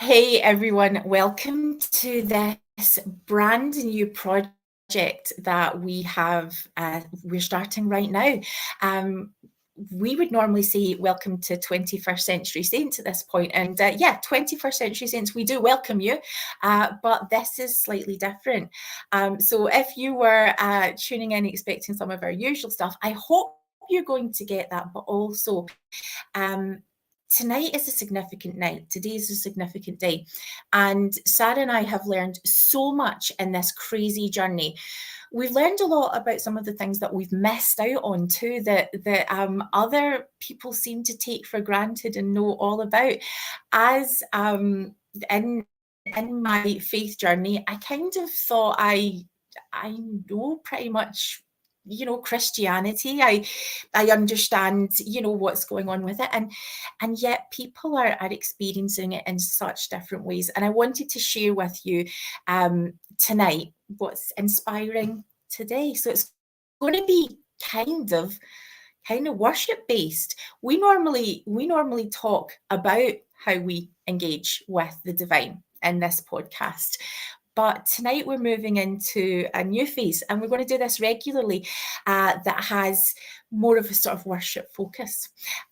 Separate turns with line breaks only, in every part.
Hey everyone, welcome to this brand new project that we have. We're starting right now. We would normally say welcome to 21st Century Saints at this point, and 21st Century Saints, we do welcome you, but this is slightly different. So if you were tuning in expecting some of our usual stuff, I hope you're going to get that, but also tonight is a significant night. Today is a significant day. And Sarah and I have learned so much in this crazy journey. We've learned a lot about some of the things that we've missed out on too, that other people seem to take for granted and know all about. As in my faith journey, I kind of thought I know pretty much Christianity. I understand what's going on with it, and yet people are experiencing it in such different ways. And I wanted to share with you tonight what's inspiring today. So it's going to be kind of worship based. We normally talk about how we engage with the divine in this podcast. But tonight we're moving into a new phase, and we're going to do this regularly that has more of a sort of worship focus,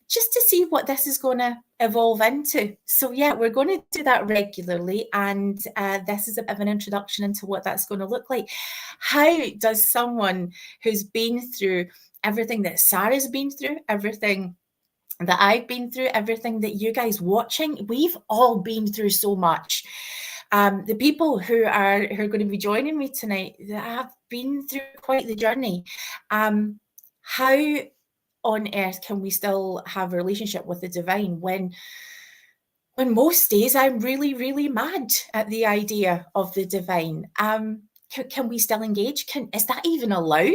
just to see what this is going to evolve into. So yeah, we're going to do that regularly, and this is a bit of an introduction into what that's going to look like. How does someone who's been through everything that Sarah's been through, everything that I've been through, everything that you guys watching, we've all been through so much. The people who are going to be joining me tonight that have been through quite the journey. How on earth can we still have a relationship with the divine when most days I'm really, really mad at the idea of the divine? Can we still engage? Is that even allowed?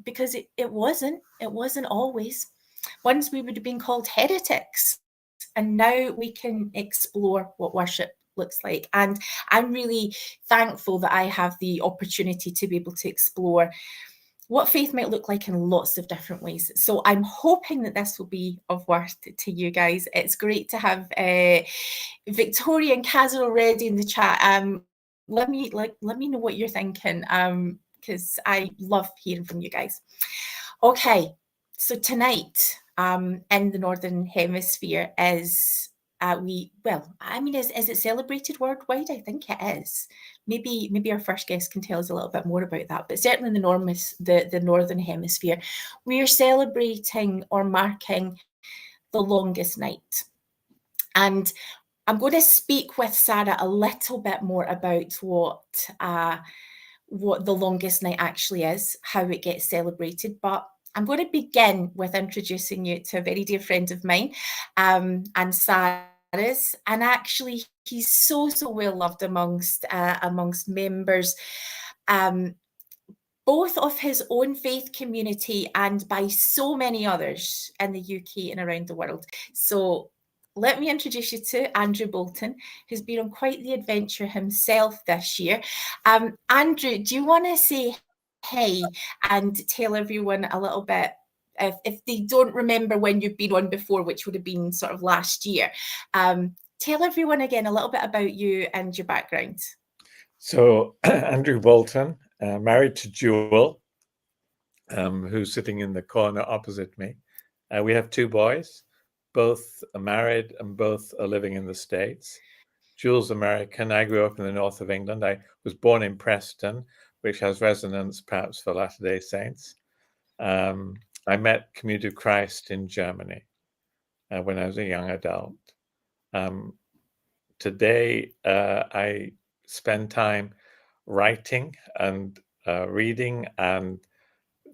Because it wasn't always. Once we would have been called heretics, and now we can explore what worship looks like. And I'm really thankful that I have the opportunity to be able to explore what faith might look like in lots of different ways. So I'm hoping that this will be of worth to you guys. It's great to have Victoria and Kaz already in the chat. Let me know what you're thinking, because I love hearing from you guys. Okay, so tonight in the Northern Hemisphere is is it celebrated worldwide? I think it is. Maybe our first guest can tell us a little bit more about that, but certainly in the Northern Hemisphere, we are celebrating or marking the longest night. And I'm going to speak with Sarah a little bit more about what the longest night actually is, how it gets celebrated, but I'm going to begin with introducing you to a very dear friend of mine, and Sarah's. And actually, he's so well loved amongst members, both of his own faith community and by so many others in the UK and around the world. So let me introduce you to Andrew Bolton, who's been on quite the adventure himself this year. Andrew, do you want to say hey and tell everyone a little bit, if they don't remember when you've been on before, which would have been sort of last year, tell everyone again a little bit about you and your background.
So Andrew Bolton, married to Jewel, who's sitting in the corner opposite me. We have two boys, both are married and both are living in the States. Jewel's American. I grew up in the north of England. I was born in Preston, which has resonance perhaps for Latter-day Saints. I met Community of Christ in Germany when I was a young adult. Today, I spend time writing and reading and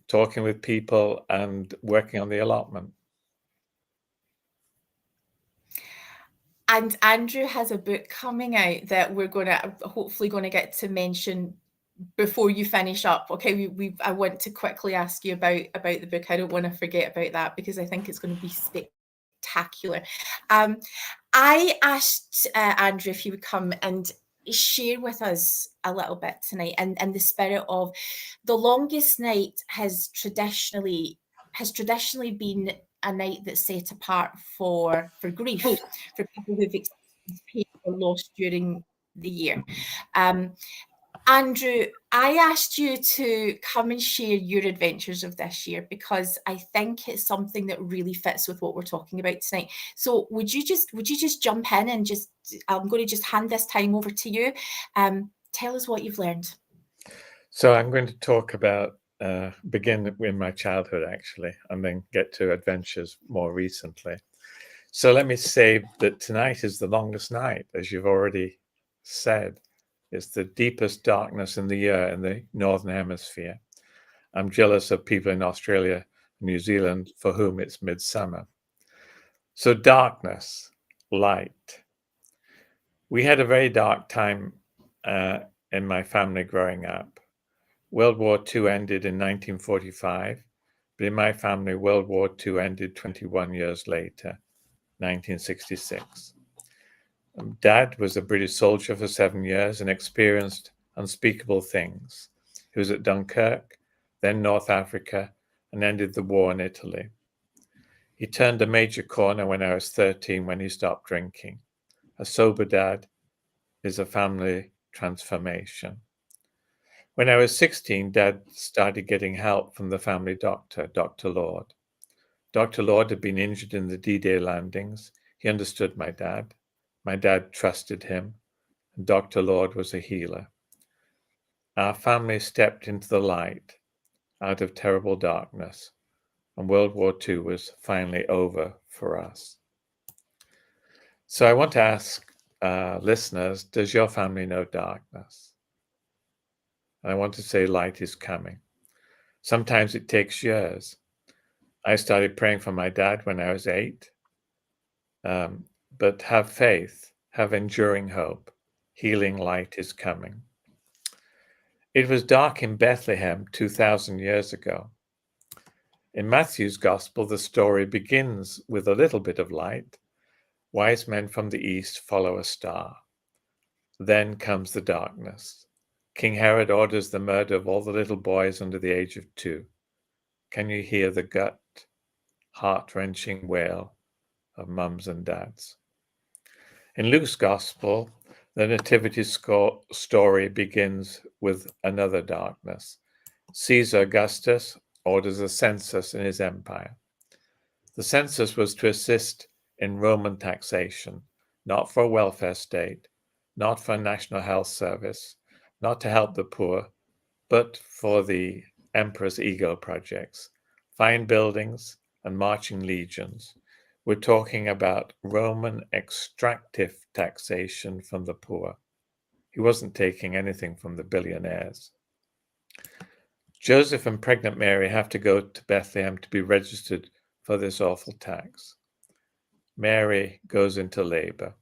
talking with people and working on the allotment.
And Andrew has a book coming out that we're hopefully going to get to mention before you finish up. Okay, I want to quickly ask you about the book. I don't want to forget about that because I think it's going to be spectacular. I asked Andrew if he would come and share with us a little bit tonight, and the spirit of the longest night has traditionally been a night that's set apart for grief, for people who've experienced pain or lost during the year. Andrew, I asked you to come and share your adventures of this year because I think it's something that really fits with what we're talking about tonight. So would you just jump in and I'm going to just hand this time over to you. Tell us what you've learned.
So I'm going to talk about begin in my childhood actually, and then get to adventures more recently. So let me say that tonight is the longest night, as you've already said. It's the deepest darkness in the year in the Northern Hemisphere. I'm jealous of people in Australia and New Zealand for whom it's midsummer. So darkness, light. We had a very dark time in my family growing up. World War II ended in 1945, but in my family, World War II ended 21 years later, 1966. Dad was a British soldier for 7 years and experienced unspeakable things. He was at Dunkirk, then North Africa, and ended the war in Italy. He turned a major corner when I was 13 when he stopped drinking. A sober dad is a family transformation. When I was 16, Dad started getting help from the family doctor, Dr. Lord. Dr. Lord had been injured in the D-Day landings. He understood my dad. My dad trusted him, and Dr. Lord was a healer. Our family stepped into the light out of terrible darkness, and World War II was finally over for us. So I want to ask listeners, does your family know darkness? And I want to say light is coming. Sometimes it takes years. I started praying for my dad when I was 8. But have faith, have enduring hope. Healing light is coming. It was dark in Bethlehem 2,000 years ago. In Matthew's Gospel, the story begins with a little bit of light. Wise men from the east follow a star. Then comes the darkness. King Herod orders the murder of all the little boys under the age of 2. Can you hear the gut, heart-wrenching wail of mums and dads? In Luke's Gospel, the Nativity story begins with another darkness. Caesar Augustus orders a census in his empire. The census was to assist in Roman taxation, not for a welfare state, not for a national health service, not to help the poor, but for the emperor's ego projects, fine buildings and marching legions. We're talking about Roman extractive taxation from the poor. He wasn't taking anything from the billionaires. Joseph and pregnant Mary have to go to Bethlehem to be registered for this awful tax. Mary goes into labor,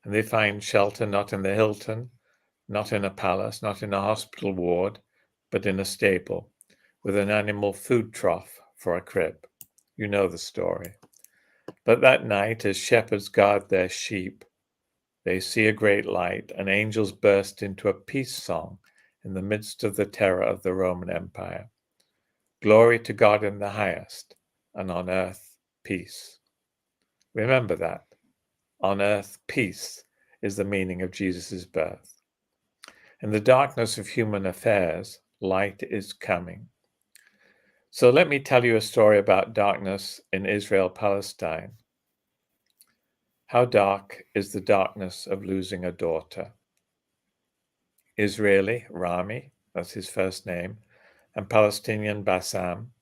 and they find shelter not in the Hilton, not in a palace, not in a hospital ward, but in a stable, with an animal food trough for a crib. You know the story. But that night, as shepherds guard their sheep, they see a great light, and angels burst into a peace song in the midst of the terror of the Roman Empire. Glory to God in the highest, and on earth, peace. Remember that. On earth, peace is the meaning of Jesus' birth. In the darkness of human affairs, light is coming. So let me tell you a story about darkness in Israel-Palestine. How dark is the darkness of losing a daughter? Israeli, Rami, that's his first name, and Palestinian Bassam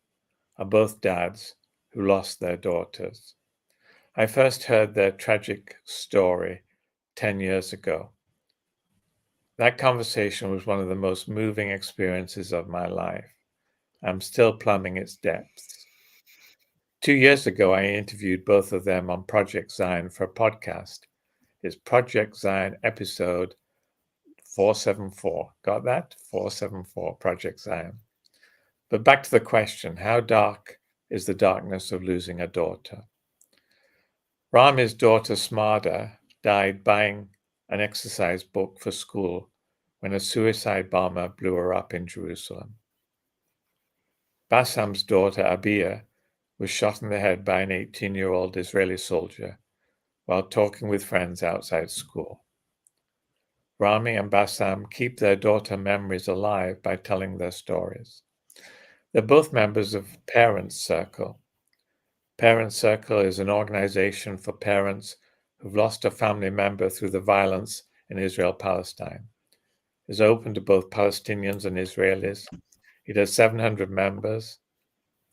are both dads who lost their daughters. I first heard their tragic story 10 years ago. That conversation was one of the most moving experiences of my life. I'm still plumbing its depths. 2 years ago, I interviewed both of them on Project Zion for a podcast. It's Project Zion episode 474. Got that? 474, Project Zion. But back to the question, how dark is the darkness of losing a daughter? Rami's daughter, Smarda, died buying an exercise book for school when a suicide bomber blew her up in Jerusalem. Bassam's daughter, Abia, was shot in the head by an 18-year-old Israeli soldier while talking with friends outside school. Rami and Bassam keep their daughter memories alive by telling their stories. They're both members of Parents Circle. Parents Circle is an organization for parents who've lost a family member through the violence in Israel-Palestine. It's open to both Palestinians and Israelis. It has 700 members.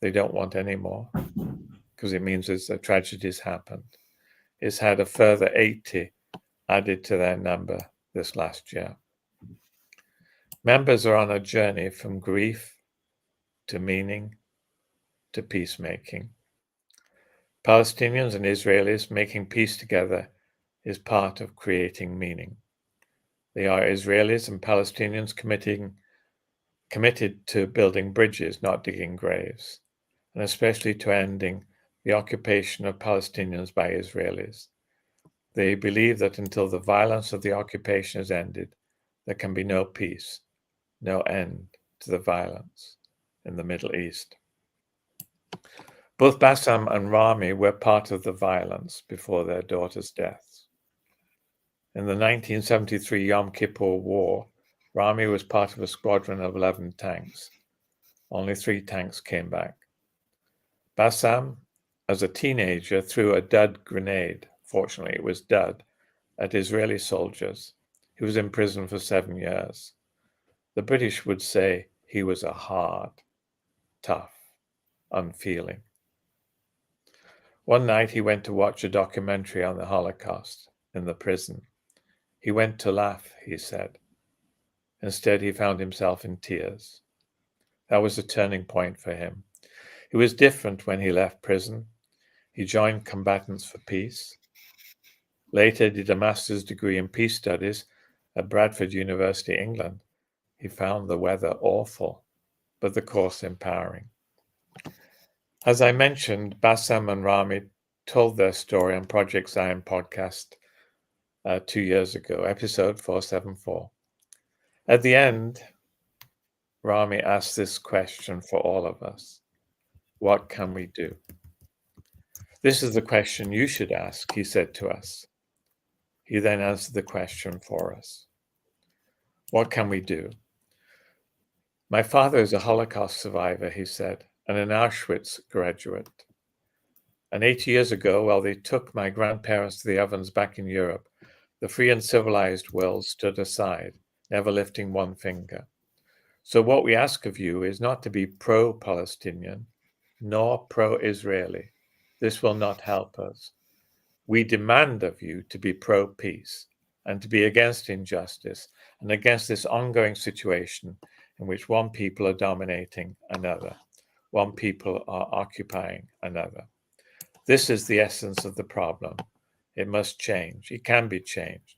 They don't want any more because it means a tragedy's happened. It's had a further 80 added to their number this last year. Members are on a journey from grief to meaning to peacemaking. Palestinians and Israelis making peace together is part of creating meaning. They are Israelis and Palestinians committed to building bridges, not digging graves, and especially to ending the occupation of Palestinians by Israelis. They believe that until the violence of the occupation is ended, there can be no peace, no end to the violence in the Middle East. Both Bassam and Rami were part of the violence before their daughter's deaths. In the 1973 Yom Kippur War, Rami was part of a squadron of 11 tanks. Only 3 tanks came back. Bassam, as a teenager, threw a dud grenade, fortunately it was dud, at Israeli soldiers. He was in prison for 7 years. The British would say he was a hard, tough, unfeeling. One night he went to watch a documentary on the Holocaust in the prison. He went to laugh, he said. Instead, he found himself in tears. That was a turning point for him. It was different when he left prison. He joined Combatants for Peace. Later, did a master's degree in peace studies at Bradford University, England. He found the weather awful, but the course empowering. As I mentioned, Bassam and Rami told their story on Project Zion podcast 2 years ago, episode 474. At the end, Rami asked this question for all of us. What can we do? This is the question you should ask, he said to us. He then answered the question for us. What can we do? My father is a Holocaust survivor, he said, and an Auschwitz graduate. And 80 years ago, while they took my grandparents to the ovens back in Europe, the free and civilized world stood aside, never lifting one finger. So what we ask of you is not to be pro-Palestinian, nor pro-Israeli. This will not help us. We demand of you to be pro-peace and to be against injustice and against this ongoing situation in which one people are dominating another, one people are occupying another. This is the essence of the problem. It must change. It can be changed.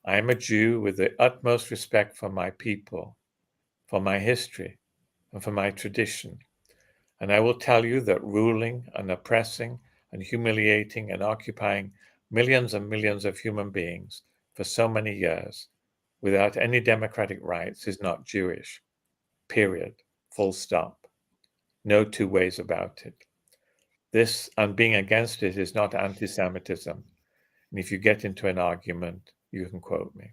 I am a Jew with the utmost respect for my people, for my history, and for my tradition. And I will tell you that ruling and oppressing and humiliating and occupying millions and millions of human beings for so many years without any democratic rights is not Jewish. Period. Full stop. No two ways about it. This and being against it is not anti-Semitism. And if you get into an argument, you can quote me.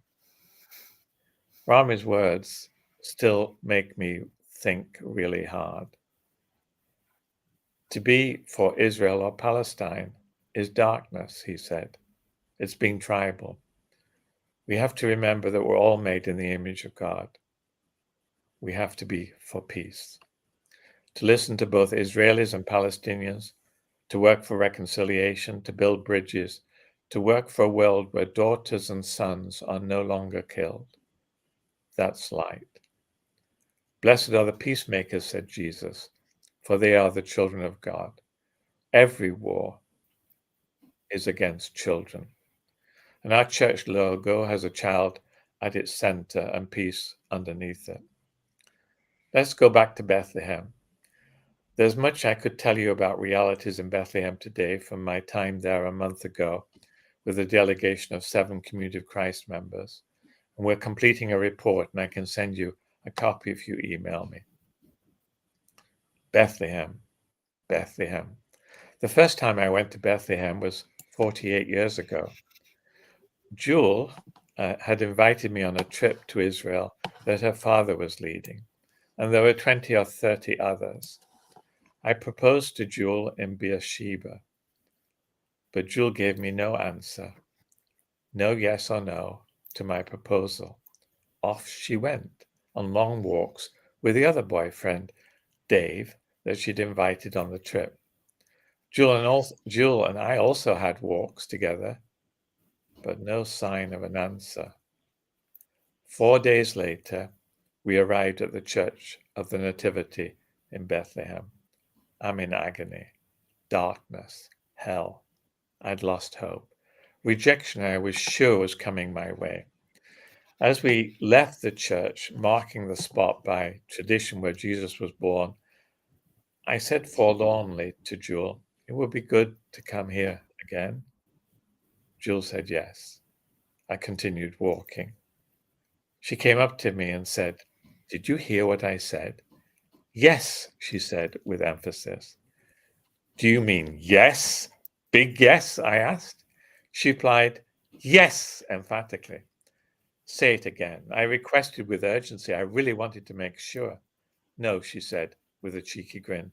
Rami's words still make me think really hard. To be for Israel or Palestine is darkness, he said. It's being tribal. We have to remember that we're all made in the image of God. We have to be for peace. To listen to both Israelis and Palestinians, to work for reconciliation, to build bridges, to work for a world where daughters and sons are no longer killed. That's light. Blessed are the peacemakers, said Jesus, for they are the children of God. Every war is against children. And our church logo has a child at its center and peace underneath it. Let's go back to Bethlehem. There's much I could tell you about realities in Bethlehem today from my time there a month ago with a delegation of 7 Community of Christ members. And we're completing a report, and I can send you a copy if you email me. Bethlehem, Bethlehem. The first time I went to Bethlehem was 48 years ago. Jewel had invited me on a trip to Israel that her father was leading, and there were 20 or 30 others. I proposed to Jewel in Beersheba, but Jewel gave me no answer, no yes or no to my proposal. Off she went on long walks with the other boyfriend, Dave, that she'd invited on the trip. Jewel and I also had walks together, but no sign of an answer. 4 days later, we arrived at the Church of the Nativity in Bethlehem. I'm in agony, darkness, hell. I'd lost hope. Rejection, I was sure, was coming my way. As we left the church, marking the spot by tradition where Jesus was born, I said forlornly to Jewel, "It would be good to come here again." Jewel said yes. I continued walking. She came up to me and said, "Did you hear what I said?" "Yes," she said with emphasis. "Do you mean yes? Big yes?" I asked. She replied, "Yes," emphatically. "Say it again." I requested with urgency. I really wanted to make sure. "No," she said with a cheeky grin,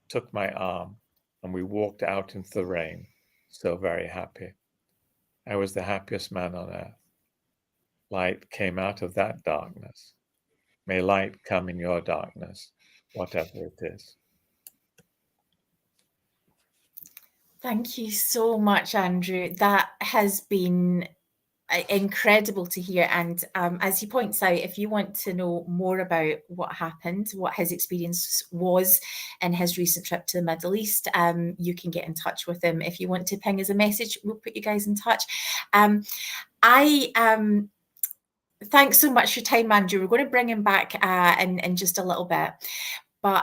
took my arm, and we walked out into the rain, so very happy. I was the happiest man on earth. Light came out of that darkness. May light come in your darkness, whatever it is.
Thank you so much, Andrew. That has been incredible to hear. And as he points out, if you want to know more about what happened, what his experience was in his recent trip to the Middle East, you can get in touch with him. If you want to ping us a message, we'll put you guys in touch. Thanks so much for your time, Andrew. We're going to bring him back in just a little bit. But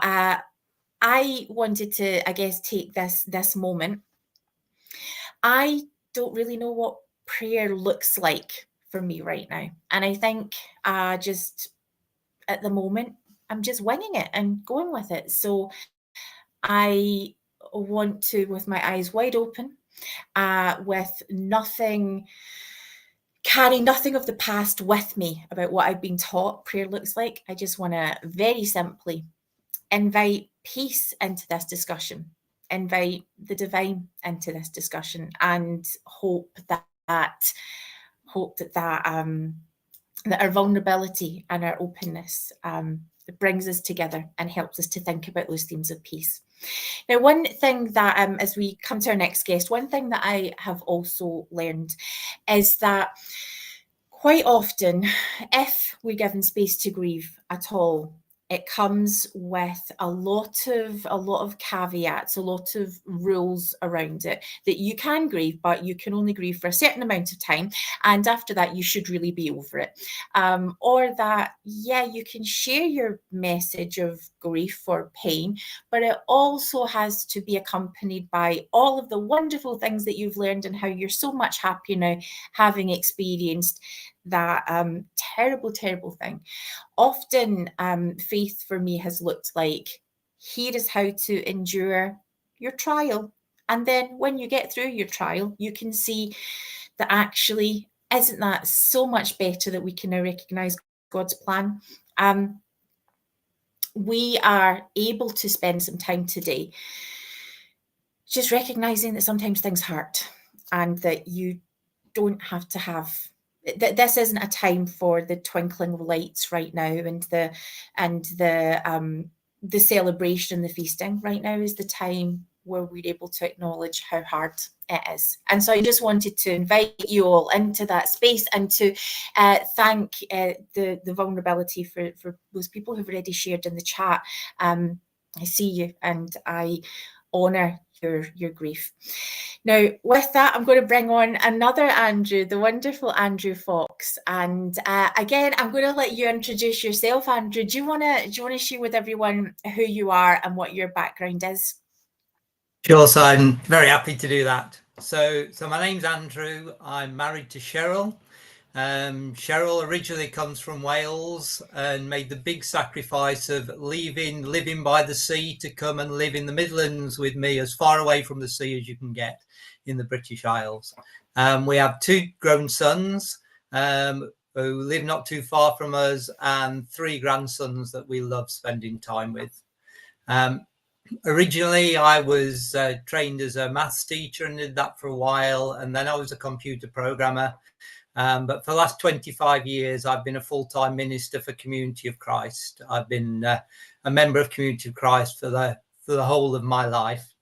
I wanted to, I guess, take this moment. I don't really know what prayer looks like for me right now. And I think just at the moment, I'm just winging it and going with it. So I want to, with my eyes wide open, with nothing, carry nothing of the past with me about what I've been taught prayer looks like. I just want to very simply invite peace into this discussion, invite the divine into this discussion, and hope that our vulnerability and our openness brings us together and helps us to think about those themes of peace. Now, one thing that, as we come to our next guest, one thing that I have also learned is that quite often, if we're given space to grieve at all, it comes with a lot of caveats, a lot of rules around it, that you can grieve, but you can only grieve for a certain amount of time. And after that, you should really be over it. Or that, yeah, you can share your message of grief or pain, but it also has to be accompanied by all of the wonderful things that you've learned and how you're so much happier now having experienced that terrible thing. Often faith for me has looked like, here is how to endure your trial. And then when you get through your trial, you can see that actually, isn't that so much better that we can now recognize God's plan? We are able to spend some time today just recognizing that sometimes things hurt and that you don't have to have this isn't a time for the twinkling lights right now and the celebration and the feasting. Right now is the time where we're able to acknowledge how hard it is. And so I just wanted to invite you all into that space and to thank the vulnerability for those people who've already shared in the chat. I see you and I honour your grief. Now, with that, I'm going to bring on another Andrew, the wonderful Andrew Fox. And again, I'm going to let you introduce yourself, Andrew. Do you want to share with everyone who you are and what your background is?
Sure, so I'm very happy to do that. So my name's Andrew. I'm married to Cheryl. Cheryl originally comes from Wales and made the big sacrifice of living by the sea to come and live in the Midlands with me, as far away from the sea as you can get in the British Isles. We have 2 grown sons who live not too far from us, and 3 grandsons that we love spending time with. Originally, I was trained as a maths teacher and did that for a while, and then I was a computer programmer. But for the last 25 years, I've been a full-time minister for Community of Christ. I've been a member of Community of Christ for the whole of my life.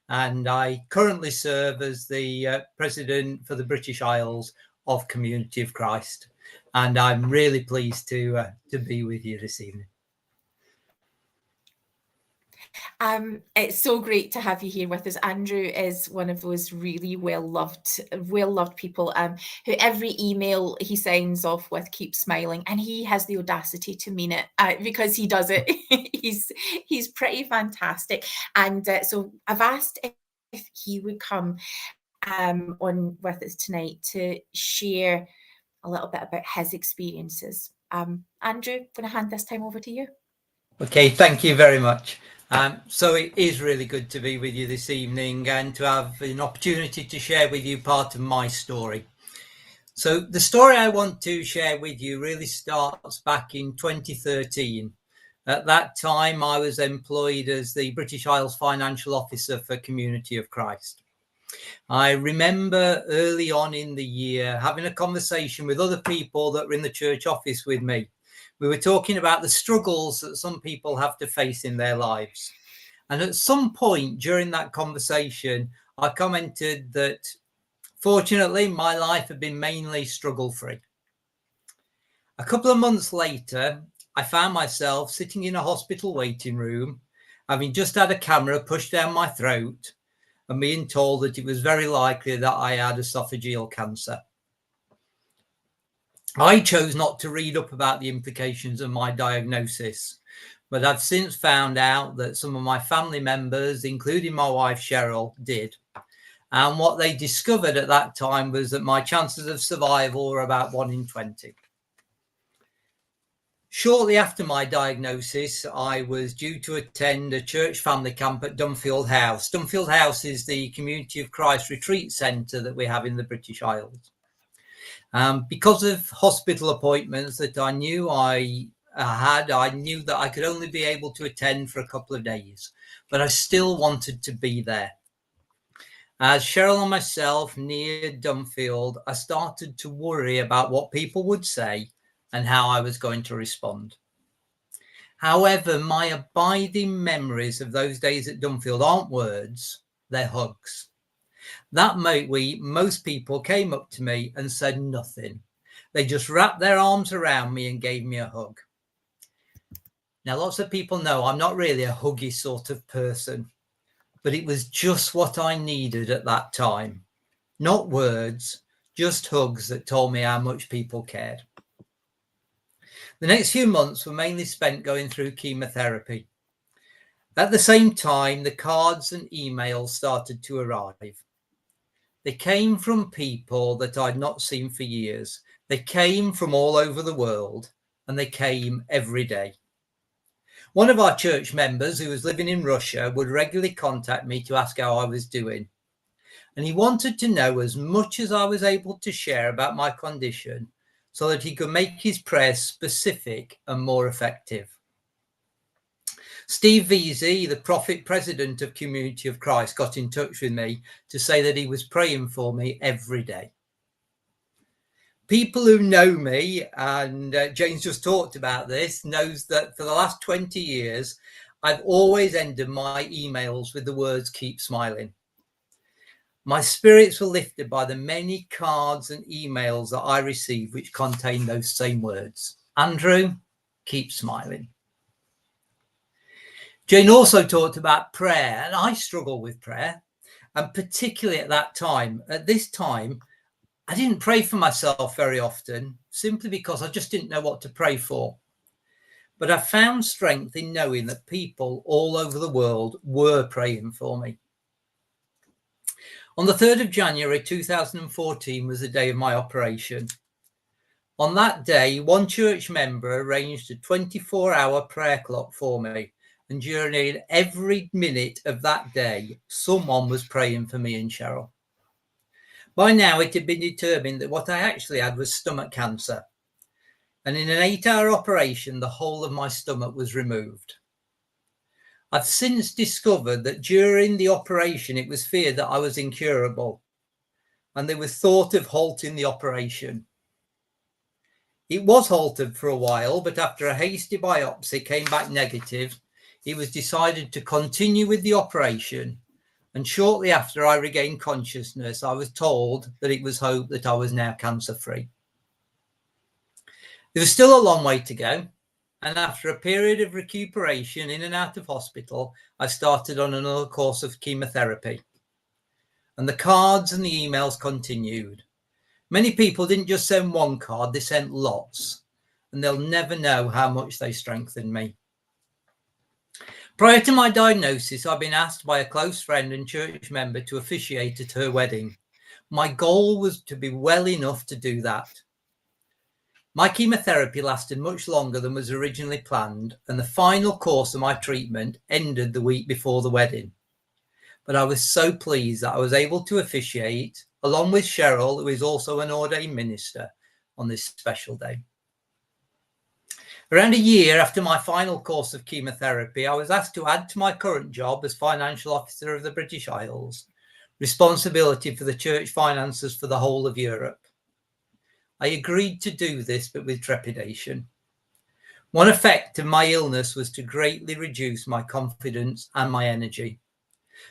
And I currently serve as the president for the British Isles of Community of Christ. And I'm really pleased to be with you this evening.
It's so great to have you here with us. Andrew is one of those really well-loved people who every email he signs off with keeps smiling, and he has the audacity to mean it because he does it. he's pretty fantastic, and so I've asked if he would come on with us tonight to share a little bit about his experiences. Andrew, I'm going to hand this time over to you.
Okay, thank you very much. So it is really good to be with you this evening and to have an opportunity to share with you part of my story. So the story I want to share with you really starts back in 2013. At that time, I was employed as the British Isles Financial Officer for Community of Christ. I remember early on in the year having a conversation with other people that were in the church office with me. We were talking about the struggles that some people have to face in their lives. And at some point during that conversation, I commented that fortunately my life had been mainly struggle-free. A couple of months later, I found myself sitting in a hospital waiting room, having just had a camera pushed down my throat and being told that it was very likely that I had esophageal cancer. I chose not to read up about the implications of my diagnosis, but I've since found out that some of my family members, including my wife Cheryl, did. And what they discovered at that time was that my chances of survival were about 1 in 20. Shortly after my diagnosis, I was due to attend a church family camp at Dunfield House. Dunfield House is the Community of Christ retreat centre that we have in the British Isles. Because of hospital appointments that I knew I knew that I could only be able to attend for a couple of days, but I still wanted to be there. As Cheryl and myself neared Dunfield, I started to worry about what people would say and how I was going to respond. However, my abiding memories of those days at Dunfield aren't words, they're hugs. That week, most people came up to me and said nothing. They just wrapped their arms around me and gave me a hug. Now, lots of people know I'm not really a huggy sort of person, but it was just what I needed at that time. Not words, just hugs that told me how much people cared. The next few months were mainly spent going through chemotherapy. At the same time, the cards and emails started to arrive. They came from people that I'd not seen for years. They came from all over the world, and they came every day. One of our church members who was living in Russia would regularly contact me to ask how I was doing. And he wanted to know as much as I was able to share about my condition so that he could make his prayers specific and more effective. Steve Veazey, the prophet president of Community of Christ, got in touch with me to say that he was praying for me every day. People who know me, and James just talked about this, knows that for the last 20 years, I've always ended my emails with the words, "Keep smiling." My spirits were lifted by the many cards and emails that I received which contain those same words. Andrew, keep smiling. Jane also talked about prayer, and I struggle with prayer, and particularly at that time. At this time, I didn't pray for myself very often, simply because I just didn't know what to pray for. But I found strength in knowing that people all over the world were praying for me. On the 3rd of January 2014 was the day of my operation. On that day, one church member arranged a 24-hour prayer clock for me, and during every minute of that day, someone was praying for me and Cheryl. By now, it had been determined that what I actually had was stomach cancer, and in an 8-hour operation, the whole of my stomach was removed. I've since discovered that during the operation, it was feared that I was incurable, and there was thought of halting the operation. It was halted for a while, but after a hasty biopsy came back negative, it was decided to continue with the operation. And shortly after I regained consciousness, I was told that it was hoped that I was now cancer-free. There was still a long way to go. And after a period of recuperation in and out of hospital, I started on another course of chemotherapy. And the cards and the emails continued. Many people didn't just send one card, they sent lots. And they'll never know how much they strengthened me. Prior to my diagnosis, I've been asked by a close friend and church member to officiate at her wedding. My goal was to be well enough to do that. My chemotherapy lasted much longer than was originally planned, and the final course of my treatment ended the week before the wedding. But I was so pleased that I was able to officiate, along with Cheryl, who is also an ordained minister, on this special day. Around a year after my final course of chemotherapy, I was asked to add to my current job as Financial Officer of the British Isles, responsibility for the church finances for the whole of Europe. I agreed to do this, but with trepidation. One effect of my illness was to greatly reduce my confidence and my energy.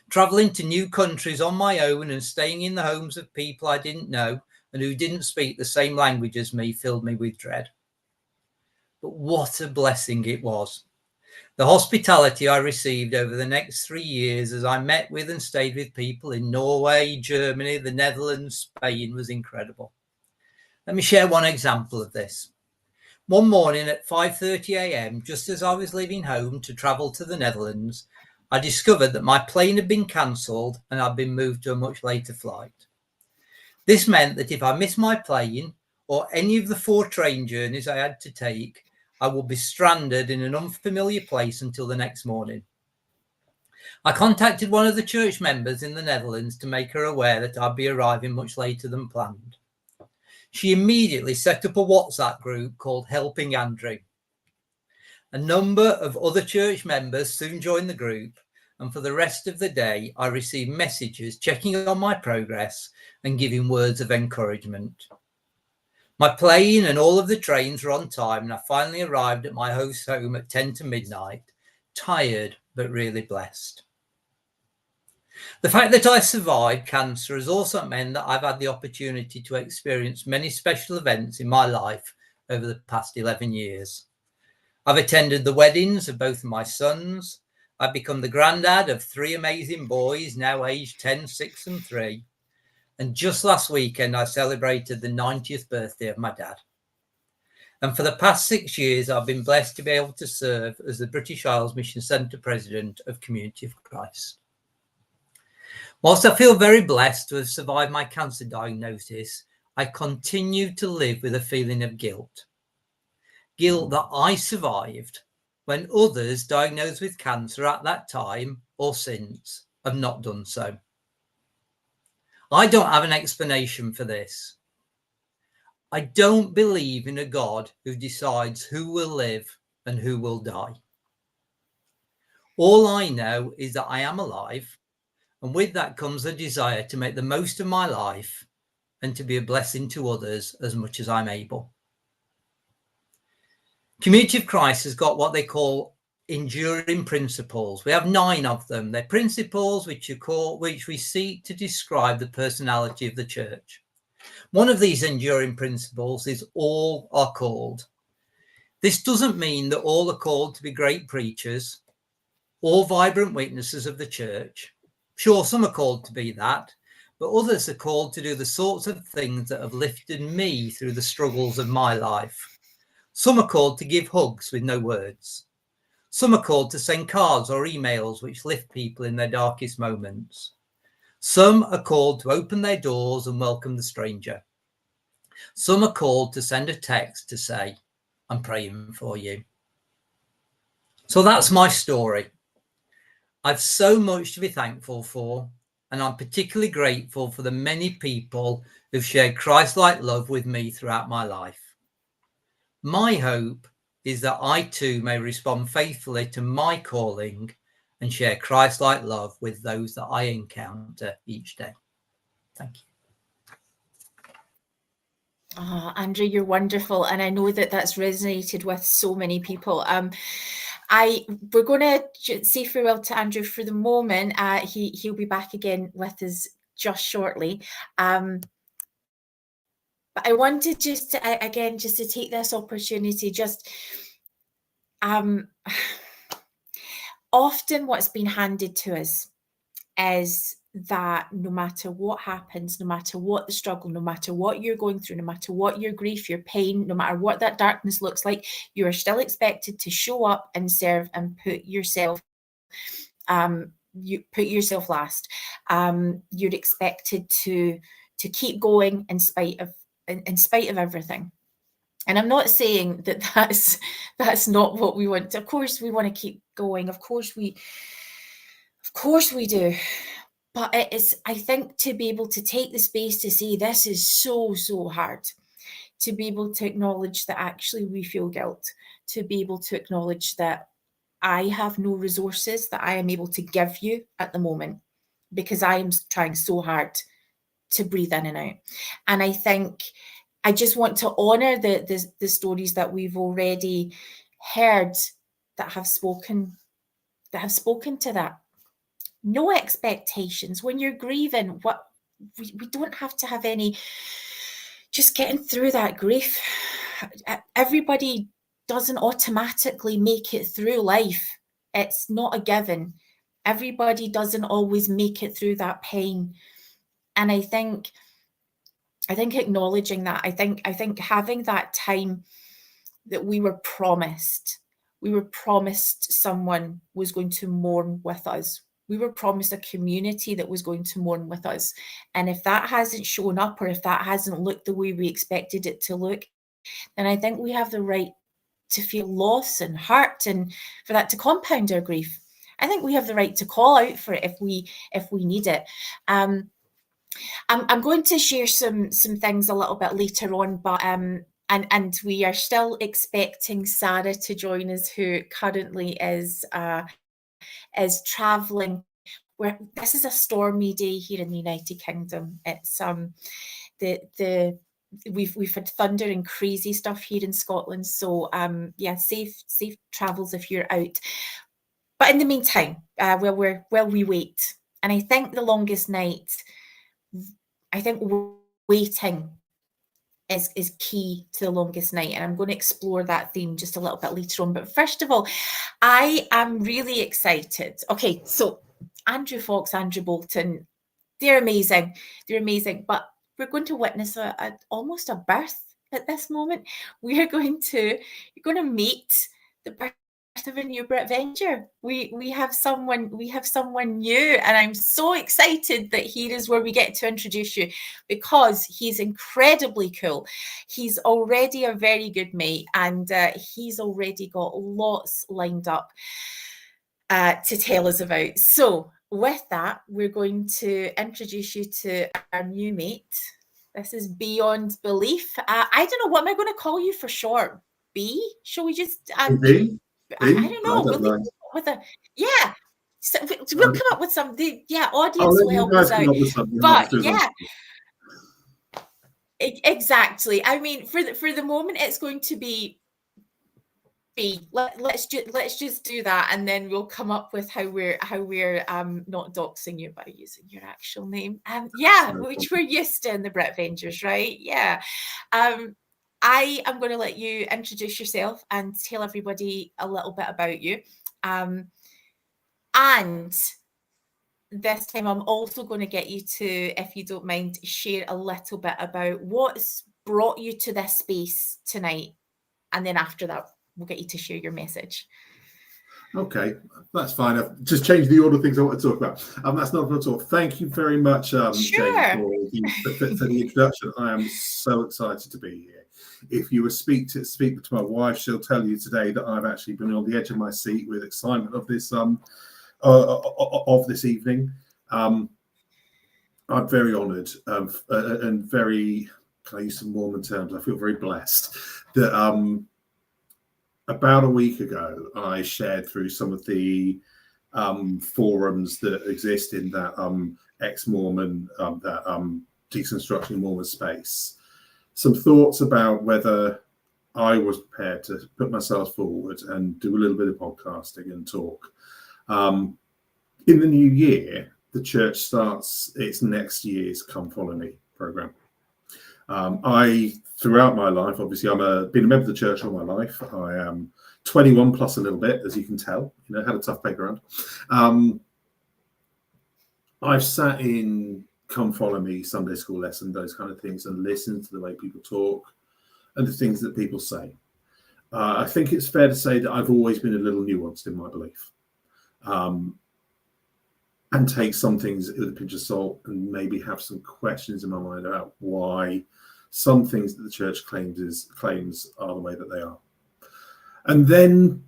Traveling to new countries on my own and staying in the homes of people I didn't know and who didn't speak the same language as me filled me with dread. But what a blessing it was. The hospitality I received over the next 3 years as I met with and stayed with people in Norway, Germany, the Netherlands, Spain was incredible. Let me share one example of this. One morning at 5:30 a.m., just as I was leaving home to travel to the Netherlands, I discovered that my plane had been cancelled and I'd been moved to a much later flight. This meant that if I missed my plane or any of the 4 train journeys I had to take, I would be stranded in an unfamiliar place until the next morning. I contacted one of the church members in the Netherlands to make her aware that I'd be arriving much later than planned. She immediately set up a WhatsApp group called Helping Andrew. A number of other church members soon joined the group, and for the rest of the day, I received messages checking on my progress and giving words of encouragement. My plane and all of the trains were on time, and I finally arrived at my host's home at 10 to midnight, tired but really blessed. The fact that I survived cancer has also meant that I've had the opportunity to experience many special events in my life over the past 11 years. I've attended the weddings of both of my sons. I've become the granddad of 3 amazing boys, now aged 10, 6 and 3. And just last weekend, I celebrated the 90th birthday of my dad. And for the past 6 years, I've been blessed to be able to serve as the British Isles Mission Centre President of Community of Christ. Whilst I feel very blessed to have survived my cancer diagnosis, I continue to live with a feeling of guilt. Guilt that I survived when others diagnosed with cancer at that time or since have not done so. I don't have an explanation for this. I don't believe in a God who decides who will live and who will die. All I know is that I am alive, and with that comes a desire to make the most of my life and to be a blessing to others as much as I'm able. Community of Christ has got what they call enduring principles. We have 9 of them. They're principles which we seek to describe the personality of the church. One of these enduring principles is all are called. This doesn't mean that all are called to be great preachers or vibrant witnesses of the church. Sure, some are called to be that, but others are called to do the sorts of things that have lifted me through the struggles of my life. Some are called to give hugs with no words. Some are called to send cards or emails which lift people in their darkest moments. Some are called to open their doors and welcome the stranger. Some are called to send a text to say, I'm praying for you. So that's my story. I've so much to be thankful for, and I'm particularly grateful for the many people who've shared Christ-like love with me throughout my life. My hope is that I too may respond faithfully to my calling and share Christ-like love with those that I encounter each day. Thank you.
Oh, Andrew, you're wonderful, and I know that that's resonated with so many people. We're going to say farewell to Andrew for the moment. He'll be back again with us just shortly. But I wanted just to take this opportunity. Often what's been handed to us is that no matter what happens, no matter what the struggle, no matter what you're going through, no matter what your grief, your pain, no matter what that darkness looks like, you are still expected to show up and serve and put yourself last. You're expected to keep going in spite of everything. And I'm not saying that that's not what we want. Of course we want to keep going. Of course we do. But it is, I think, to be able to take the space to say this is so, so hard, to be able to acknowledge that actually we feel guilt, to be able to acknowledge that I have no resources that I am able to give you at the moment because I am trying so hard to breathe in and out. And I think I just want to honour the stories that we've already heard that have spoken to that. No expectations. When you're grieving, we don't have to have any, just getting through that grief. Everybody doesn't automatically make it through life. It's not a given. Everybody doesn't always make it through that pain. And I think acknowledging that, I think having that time that we were promised someone was going to mourn with us. We were promised a community that was going to mourn with us. And if that hasn't shown up, or if that hasn't looked the way we expected it to look, then I think we have the right to feel loss and hurt, and for that to compound our grief. I think we have the right to call out for it if we need it. I'm going to share some things a little bit later on, but and we are still expecting Sarah to join us, who currently is travelling. This is a stormy day here in the United Kingdom. It's we've had thunder and crazy stuff here in Scotland. So yeah, safe travels if you're out. But in the meantime, while we wait, and I think the longest night, I think waiting is key to the longest night, and I'm going to explore that theme just a little bit later on. But first of all, I am really excited. Okay, so Andrew Fox, Andrew Bolton, they're amazing. But we're going to witness almost a birth at this moment. You're going to meet the birth of a new Brit Venture. We have someone new, and I'm so excited that here is where we get to introduce you, because he's incredibly cool. He's already a very good mate, and he's already got lots lined up to tell us about. So with that, we're going to introduce you to our new mate. This is Beyond Belief. I don't know, what am I going to call you for short? B? Shall we just
B?
I don't know. Yeah. So we'll come up with some. Audience will help us out. But yeah, exactly. I mean, for the moment, it's going to be B. Let's just do that, and then we'll come up with how we're not doxing you by using your actual name. Which we're used to in the Brit Vengers, right? Yeah. I am going to let you introduce yourself and tell everybody a little bit about you. And this time I'm also going to get you to, if you don't mind, share a little bit about what's brought you to this space tonight. And then after that, we'll get you to share your message.
Okay, that's fine. I've just changed the order of things I want to talk about. That's not at all. Thank you very much, Jane,
Sure.
for the introduction. I am so excited to be here. If you were speak to my wife, she'll tell you today that I've actually been on the edge of my seat with excitement of this evening. I'm very honoured and very, can I use some Mormon terms? I feel very blessed that about a week ago, I shared through some of the forums that exist in that ex-Mormon, that deconstructing Mormon space, some thoughts about whether I was prepared to put myself forward and do a little bit of podcasting and talk. In the new year, the church starts its next year's Come Follow Me program. I, throughout my life, obviously, been a member of the church all my life. I am 21 plus a little bit, as you can tell. Had a tough background. I've sat in Come Follow Me Sunday school lesson, those kind of things, and listened to the way people talk and the things that people say. I think it's fair to say that I've always been a little nuanced in my belief, and take some things with a pinch of salt, and maybe have some questions in my mind about why some things that the church claims are the way that they are. And then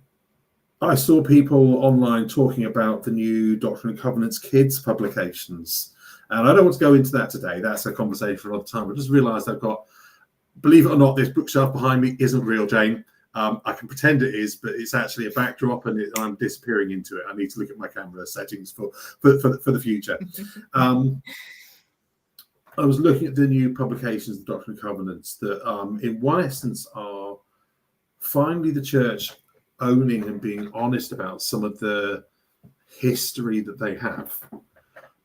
I saw people online talking about the new Doctrine and Covenants Kids publications. And I don't want to go into that today. That's a conversation for another time. I just realized I've got, believe it or not, this bookshelf behind me isn't real, Jane. I can pretend it is, but it's actually a backdrop, and I'm disappearing into it. I need to look at my camera settings for the future. I was looking at the new publications of Doctrine and Covenants that, in one essence, are finally the church owning and being honest about some of the history that they have,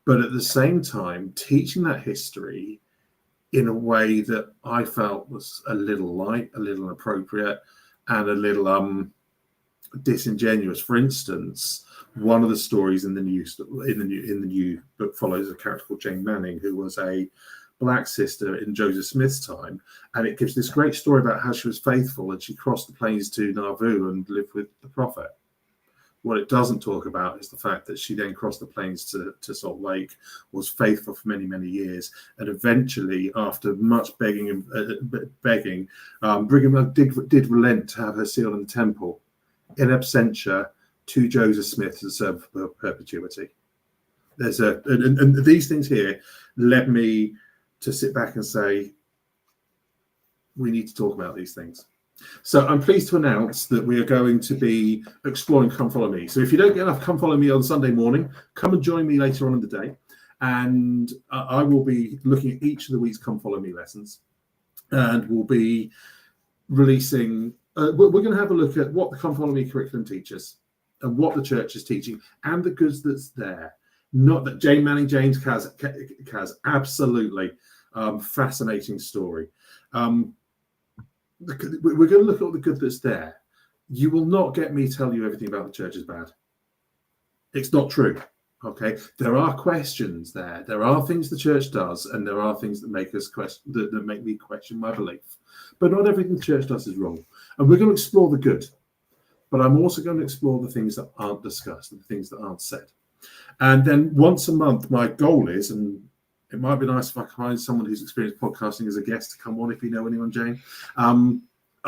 but at the same time teaching that history in a way that I felt was a little light, a little inappropriate, and a little disingenuous. For instance, one of the stories in the new book follows a character called Jane Manning, who was a black sister in Joseph Smith's time, and it gives this great story about how she was faithful and she crossed the plains to Nauvoo and lived with the prophet. What it doesn't talk about is the fact that she then crossed the plains to Salt Lake, was faithful for many, many years, and eventually, after much begging, Brigham did relent to have her sealed in the temple in absentia to Joseph Smith to serve for perpetuity. And these things here led me to sit back and say, we need to talk about these things. So I'm pleased to announce that we are going to be exploring Come Follow Me. So if you don't get enough Come Follow Me on Sunday morning, come and join me later on in the day. And I will be looking at each of the week's Come Follow Me lessons. And we'll be releasing, we're going to have a look at what the Come Follow Me curriculum teaches and what the church is teaching and the goods that's there. Not that Jane Manning, James Kaz, absolutely fascinating story. We're going to look at all the good that's there. You will not get me tell you everything about the church is bad. It's not true. Okay, there are questions there. There are things the church does, and there are things that make us question, that make me question my belief. But not everything the church does is wrong. And we're going to explore the good. But I'm also going to explore the things that aren't discussed and the things that aren't said. And then once a month, my goal is, and it might be nice if I can find someone who's experienced podcasting as a guest to come on, if you know anyone, Jane. We're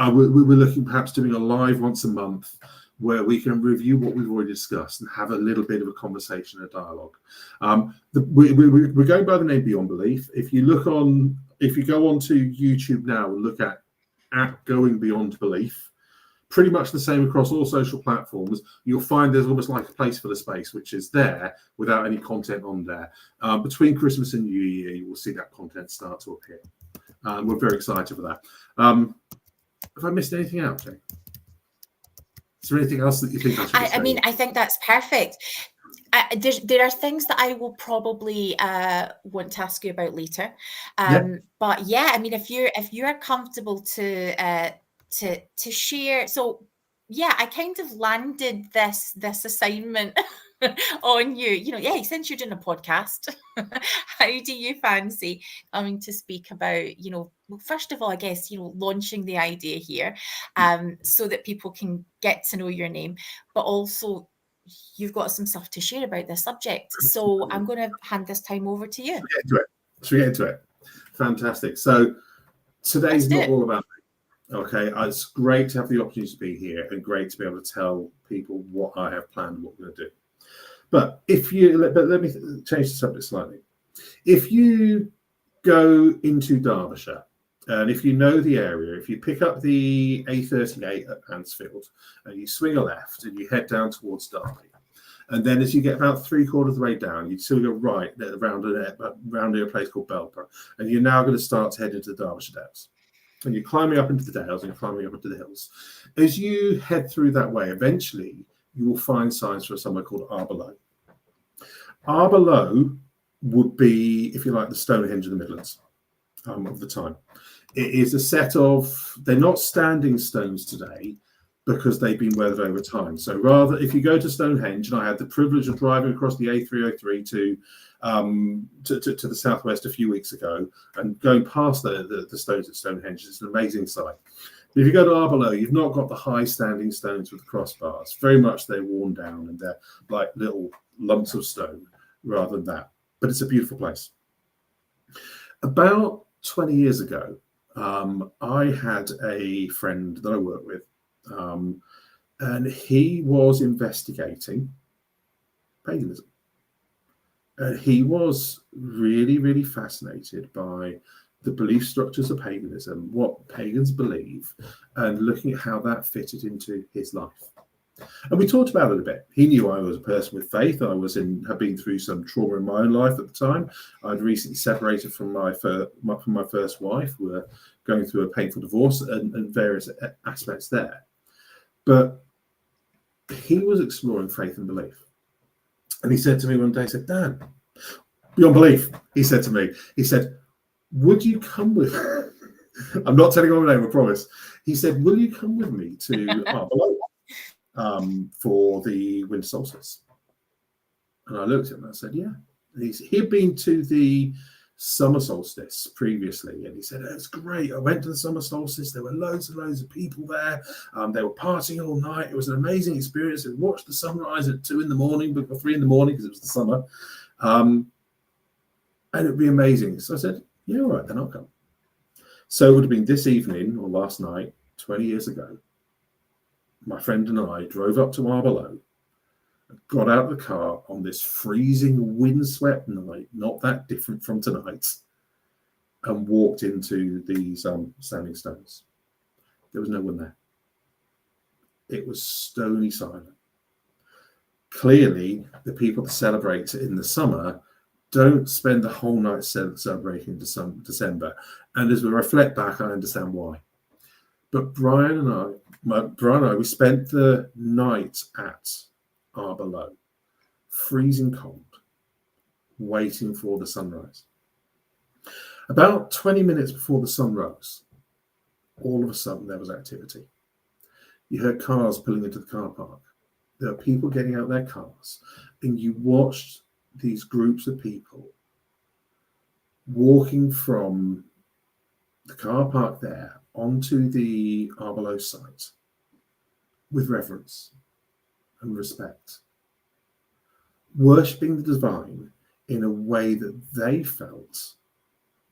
looking perhaps doing a live once a month where we can review what we've already discussed and have a little bit of a conversation, a dialogue. We're going by the name Beyond Belief. If you go onto YouTube now and look at Going Beyond Belief, pretty much the same across all social platforms, you'll find there's almost like a place for the space, which is there without any content on there. Between Christmas and New Year, you will see that content start to appear. We're very excited for that. Have I missed anything out, Jane? Is there anything else that you think I should say?
I mean, I think that's perfect. There are things that I will probably want to ask you about later. But yeah, I mean, if you're comfortable to share. So yeah, I kind of landed this assignment on you. Yeah, since you're doing a podcast, how do you fancy coming to speak about, well, first of all, I guess, launching the idea here, so that people can get to know your name, but also you've got some stuff to share about this subject. So I'm going to hand this time over to you.
Should we get into it? Fantastic. So today's not all about me. Okay, it's great to have the opportunity to be here and great to be able to tell people what I have planned, what we're going to do. But let me change the subject slightly. If you go into Derbyshire, and if you know the area, if you pick up the A38 at Mansfield and you swing a left and you head down towards Derby, and then as you get about 3/4 of the way down, you still go right around a place called Belper, and you're now going to start to head into the Derbyshire Dales. And you're climbing up into the Dales and you're climbing up into the hills. As you head through that way, eventually you will find signs for somewhere called Arborough. Arborough would be, if you like, the Stonehenge of the Midlands of the time. It is a set of, they're not standing stones today because they've been weathered over time. So rather, if you go to Stonehenge, and I had the privilege of driving across the A303 to the southwest a few weeks ago, and going past the stones at Stonehenge, it's an amazing sight. But if you go to Arborough, you've not got the high standing stones with the crossbars. Very much they're worn down and they're like little lumps of stone rather than that. But it's a beautiful place. About 20 years ago, I had a friend that I worked with, and he was investigating paganism. And he was really, really fascinated by the belief structures of paganism, what pagans believe, and looking at how that fitted into his life. And we talked about it a bit. He knew I was a person with faith. I had been through some trauma in my own life at the time. I'd recently separated from my first wife. We were going through a painful divorce and various aspects there. But he was exploring faith and belief. And he said to me one day, he said, Dan, beyond belief, he said to me, he said, would you come with me? I'm not telling you my name, I promise. He said, will you come with me to Arborough for the Winter Solstice? And I looked at him and I said, yeah. And he'd been to the summer solstice previously, and he said, it's great. I went to the summer solstice. There were loads and loads of people there. They were partying all night. It was an amazing experience. I watched the sunrise at 2 in the morning, but 3 in the morning because it was the summer. And it'd be amazing. So I said, yeah, all right, then I'll come. So it would have been this evening or last night, 20 years ago. My friend and I drove up to Arborough, got out of the car on this freezing windswept night, not that different from tonight, and walked into these standing stones. There was no one there. It was stony silent. Clearly, the people that celebrate in the summer don't spend the whole night celebrating in December. And as we reflect back, I understand why. But Brian and I, we spent the night at Arborough, freezing cold, waiting for the sunrise. About 20 minutes before the sun rose, all of a sudden there was activity. You heard cars pulling into the car park. There were people getting out their cars, and you watched these groups of people walking from the car park there onto the Arborough site with reverence and respect, worshipping the divine in a way that they felt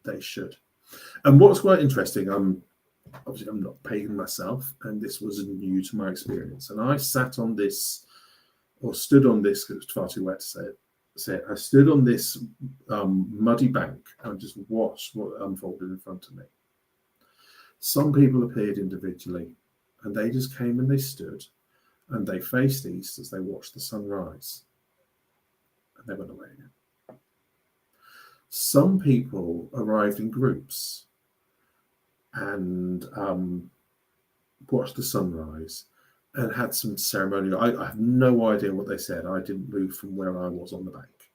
they should. And what's quite interesting, obviously I'm not pagan myself, and this was new to my experience. And I sat on this, or stood on this, because it's far too wet to say it. I stood on this muddy bank and just watched what unfolded in front of me. Some people appeared individually, and they just came and they stood, and they faced east as they watched the sun rise, and they went away again. Some people arrived in groups and watched the sunrise and had some ceremonial. I have no idea what they said. I didn't move from where I was on the bank.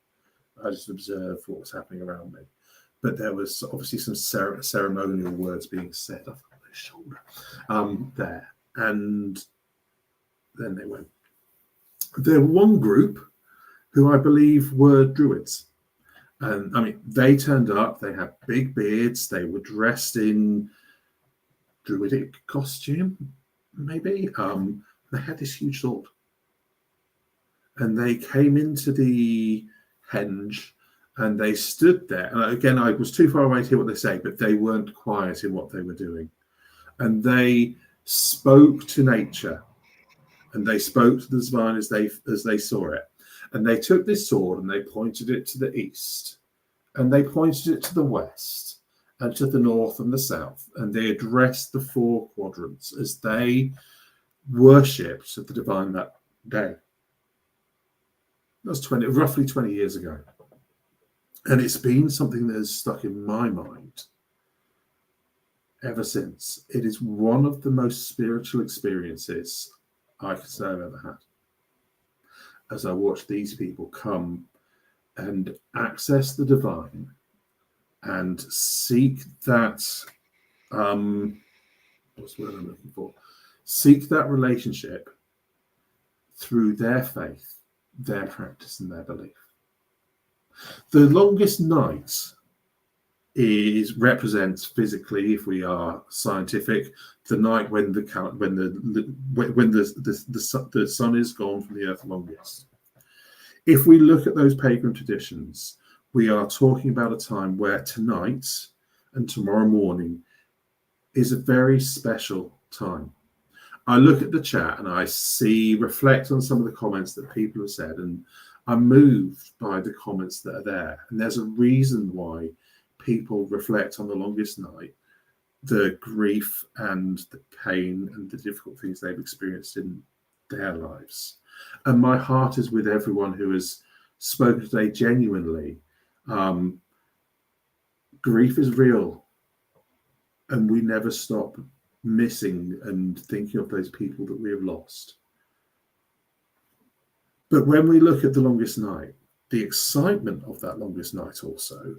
I just observed what was happening around me. But there was obviously some ceremonial words being said off their shoulder there. And then they went. There were one group who I believe were druids. And I mean, they turned up, they had big beards, they were dressed in druidic costume, maybe. They had this huge sword. And they came into the henge and they stood there. And again, I was too far away to hear what they say, but they weren't quiet in what they were doing. And they spoke to nature, and they spoke to the divine as they saw it. And they took this sword and they pointed it to the east, and they pointed it to the west, and to the north and the south, and they addressed the four quadrants as they worshipped the divine that day. That was roughly 20 years ago. And it's been something that has stuck in my mind ever since. It is one of the most spiritual experiences I could say I've ever had, as I watch these people come and access the divine and seek that, what's the word I'm looking for? Seek that relationship through their faith, their practice, and their belief. The longest night represents physically, if we are scientific, the night when the sun is gone from the earth longest. If we look at those pagan traditions, we are talking about a time where tonight and tomorrow morning is a very special time. I look at the chat and I reflect on some of the comments that people have said, and I'm moved by the comments that are there. And there's a reason why people reflect on the longest night, the grief and the pain and the difficult things they've experienced in their lives. And my heart is with everyone who has spoken today genuinely. Grief is real, and we never stop missing and thinking of those people that we have lost. But when we look at the longest night, the excitement of that longest night also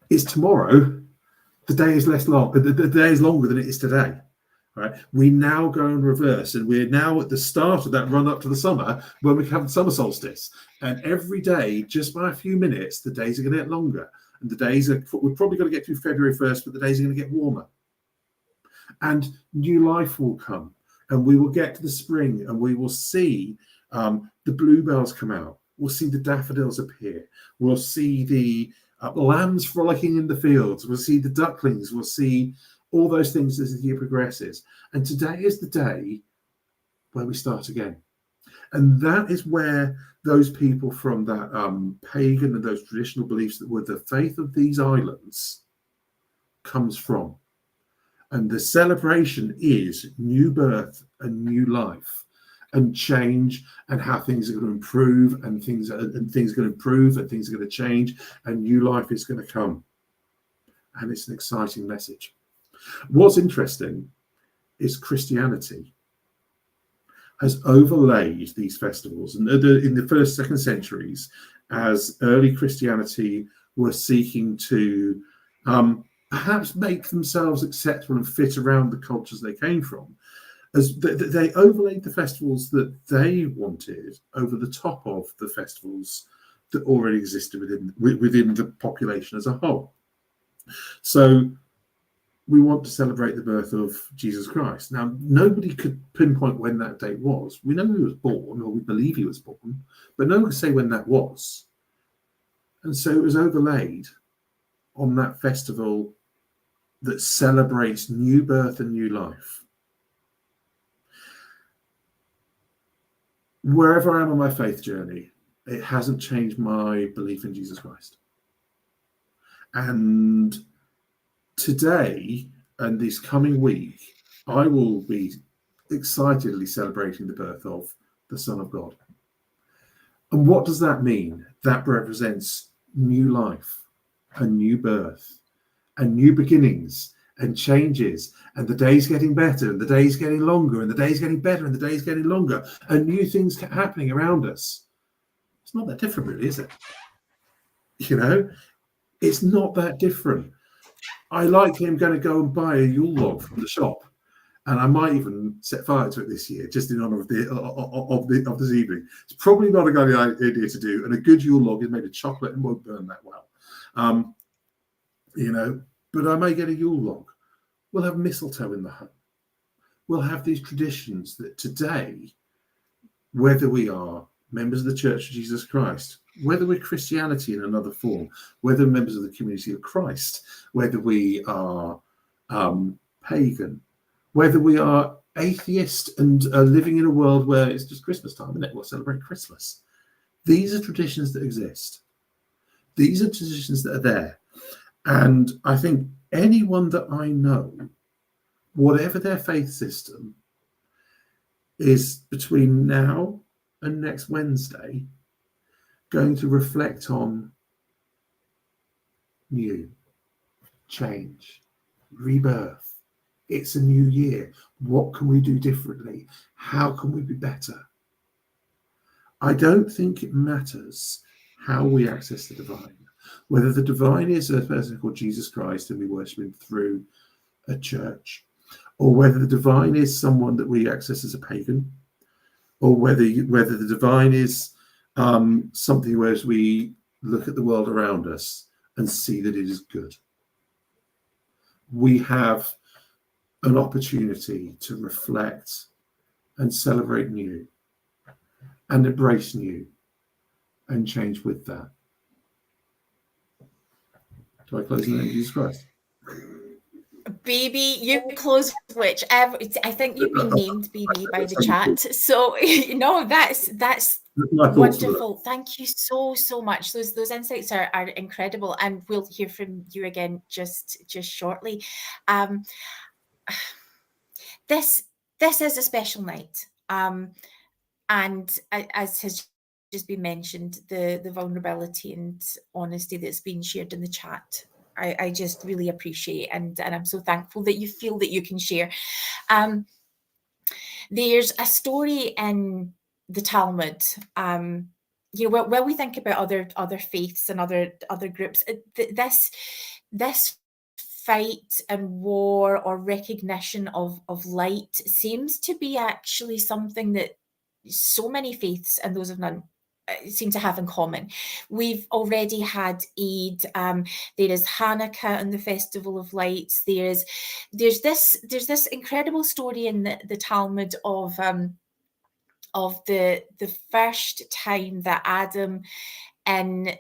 is tomorrow. The day is less long. The day is longer than it is today. Right? We now go in reverse, and we're now at the start of that run up to the summer when we have the summer solstice. And every day, just by a few minutes, the days are going to get longer. And we're probably going to get through February 1st, but the days are going to get warmer. And new life will come, and we will get to the spring, and we will see the bluebells come out. We'll see the daffodils appear. We'll see the lambs frolicking in the fields. We'll see the ducklings. We'll see all those things as the year progresses. And today is the day where we start again. And that is where those people from that pagan and those traditional beliefs that were the faith of these islands comes from. And the celebration is new birth and new life and change, and how things are going to improve, and things are going to improve, and things are going to change, and new life is going to come. And it's an exciting message. What's interesting is Christianity has overlaid these festivals, and in the first, second centuries, as early Christianity were seeking to perhaps make themselves acceptable and fit around the cultures they came from, as they overlaid the festivals that they wanted over the top of the festivals that already existed within the population as a whole. So we want to celebrate the birth of Jesus Christ. Now, nobody could pinpoint when that date was. We know he was born, or we believe he was born, but no one could say when that was. And so it was overlaid on that festival that celebrates new birth and new life. Wherever I am on my faith journey, it hasn't changed my belief in Jesus Christ. And today and this coming week, I will be excitedly celebrating the birth of the Son of God. And what does that mean? That represents new life, a new birth, and new beginnings, and changes, and the day's getting better, and the day's getting longer, and the day's getting better, and the day's getting longer, and new things happening around us. It's not that different, really, is it? You know, it's not that different. I likely am going to go and buy a Yule log from the shop, And I might even set fire to it this year, just in honour of this evening. It's probably not a good idea to do, and a good Yule log is made of chocolate and won't burn that well. But I may get a Yule log. We'll have mistletoe in the home. We'll have these traditions that today, whether we are members of the Church of Jesus Christ, whether we're Christianity in another form, whether members of the community of Christ, whether we are pagan, whether we are atheist and living in a world where it's just Christmas time, isn't it? We'll celebrate Christmas. These are traditions that exist. These are traditions that are there. And I think anyone that I know, whatever their faith system, is between now and next Wednesday going to reflect on new, change, rebirth. It's a new year. What can we do differently? How can we be better? I don't think it matters how we access the divine, whether the divine is a person called Jesus Christ and we worship him through a church, or whether the divine is someone that we access as a pagan, or whether the divine is something where we look at the world around us and see that it is good. We have an opportunity to reflect and celebrate new and embrace new and change with that. Do I close in the name of Jesus Christ?
Baby, you close whichever. I think you've been named baby by the chat. So that's wonderful. Thank you so much. Those insights are incredible, and we'll hear from you again just shortly. This is a special night, and as has just been mentioned, the vulnerability and honesty that's been shared in the chat, I just really appreciate, and I'm so thankful that you feel that you can share. There's a story in the Talmud. When we think about other faiths and other groups, this fight and war or recognition of light seems to be actually something that so many faiths and those of none seem to have in common. We've already had Eid. There is Hanukkah and the Festival of Lights. There's this incredible story in the Talmud of the first time that Adam, in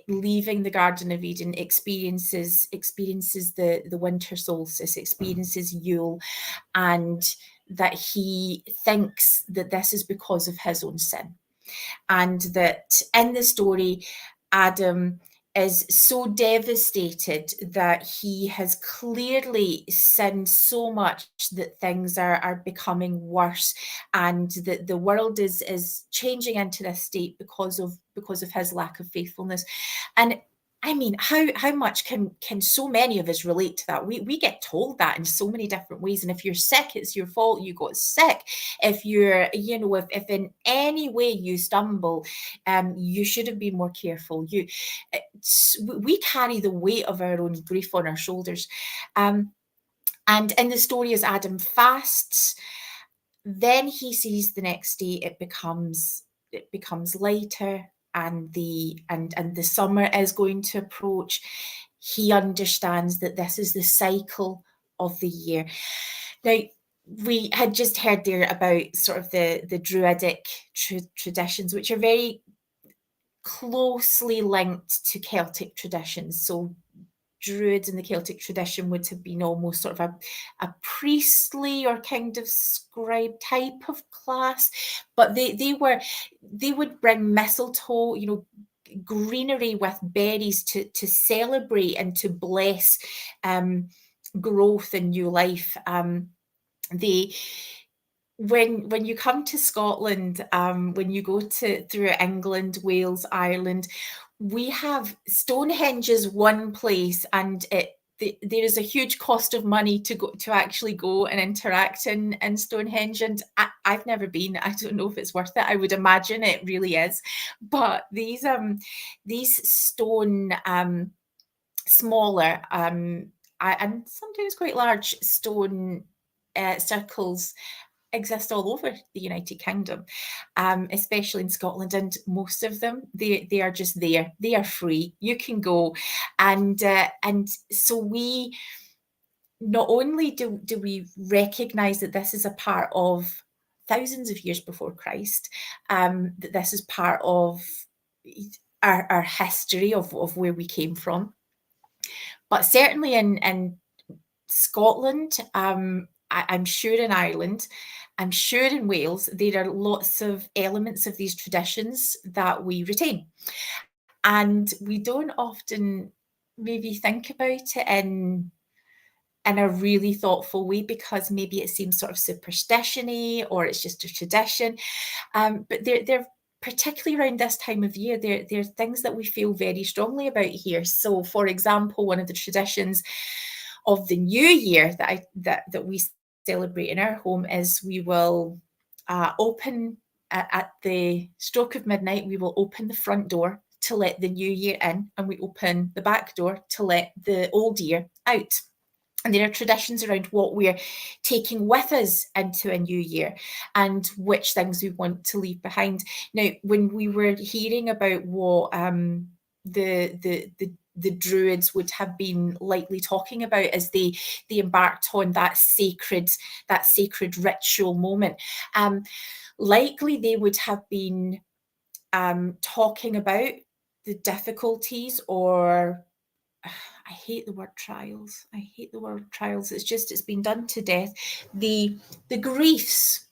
leaving the Garden of Eden, experiences the winter solstice, experiences Yule, and that he thinks that this is because of his own sin. And that in the story, Adam is so devastated that he has clearly sinned so much that things are becoming worse, and that the world is changing into this state because of his lack of faithfulness. And I mean, how much can so many of us relate to that? We get told that in so many different ways. And if you're sick, it's your fault. You got sick. If you're, if in any way you stumble, you should have been more careful. We carry the weight of our own grief on our shoulders. And in the story, as Adam fasts, then he sees the next day it becomes lighter, and the summer is going to approach. He understands that this is the cycle of the year. Now, we had just heard there about sort of the Druidic traditions, which are very closely linked to Celtic traditions. So Druids in the Celtic tradition would have been almost sort of a priestly or kind of scribe type of class, but they would bring mistletoe, greenery with berries to celebrate and to bless growth and new life. When you come to Scotland, when you go through England, Wales, Ireland, we have Stonehenge is one place, and there is a huge cost of money to actually go and interact in Stonehenge. And I've never been. I don't know if it's worth it. I would imagine it really is. But these stone, smaller and sometimes quite large stone circles exist all over the United Kingdom, especially in Scotland, and most of them they are just there. They are free. You can go, and so we not only do we recognise that this is a part of thousands of years before Christ, that this is part of our history of where we came from, but certainly in Scotland, I'm sure in Ireland, I'm sure in Wales, there are lots of elements of these traditions that we retain. And we don't often maybe think about it in a really thoughtful way, because maybe it seems sort of superstition-y, or it's just a tradition. But they're particularly around this time of year, they're things that we feel very strongly about here. So, for example, one of the traditions of the new year that we celebrate in our home is we will open at the stroke of midnight. We will open the front door to let the new year in, and we open the back door to let the old year out. And there are traditions around what we're taking with us into a new year and which things we want to leave behind. Now, when we were hearing about what the Druids would have been likely talking about as they embarked on that sacred ritual moment, likely they would have been talking about the difficulties, or I hate the word trials. I hate the word trials. It's been done to death. The griefs,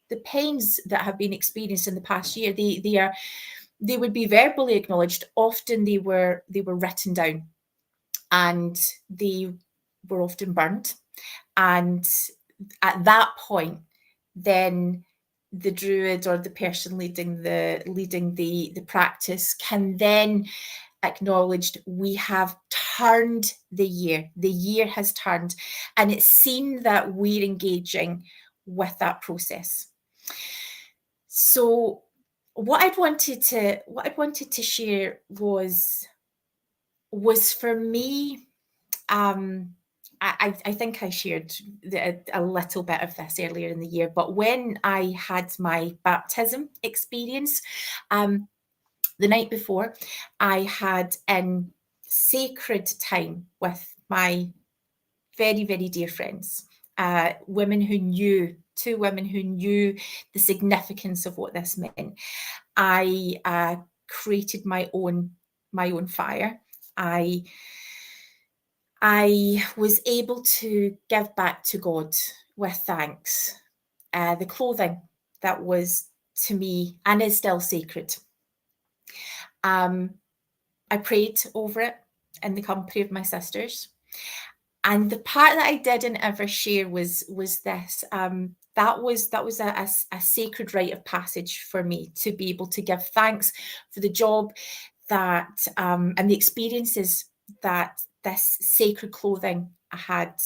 the pains that have been experienced in the past year, they would be verbally acknowledged. Often they were written down, and they were often burned. And at that point, then the druid or the person leading the practice can then acknowledged, we have turned the year has turned, and it's seen that we're engaging with that process. So what I'd wanted to share was for me, I think I shared a little bit of this earlier in the year, but when I had my baptism experience, the night before, I had in sacred time with my very, very dear friends, two women who knew the significance of what this meant. I created my own fire. I was able to give back to God with thanks the clothing that was to me and is still sacred. I prayed over it in the company of my sisters. And the part that I didn't ever share was this. That was a sacred rite of passage for me, to be able to give thanks for the job that and the experiences that this sacred clothing had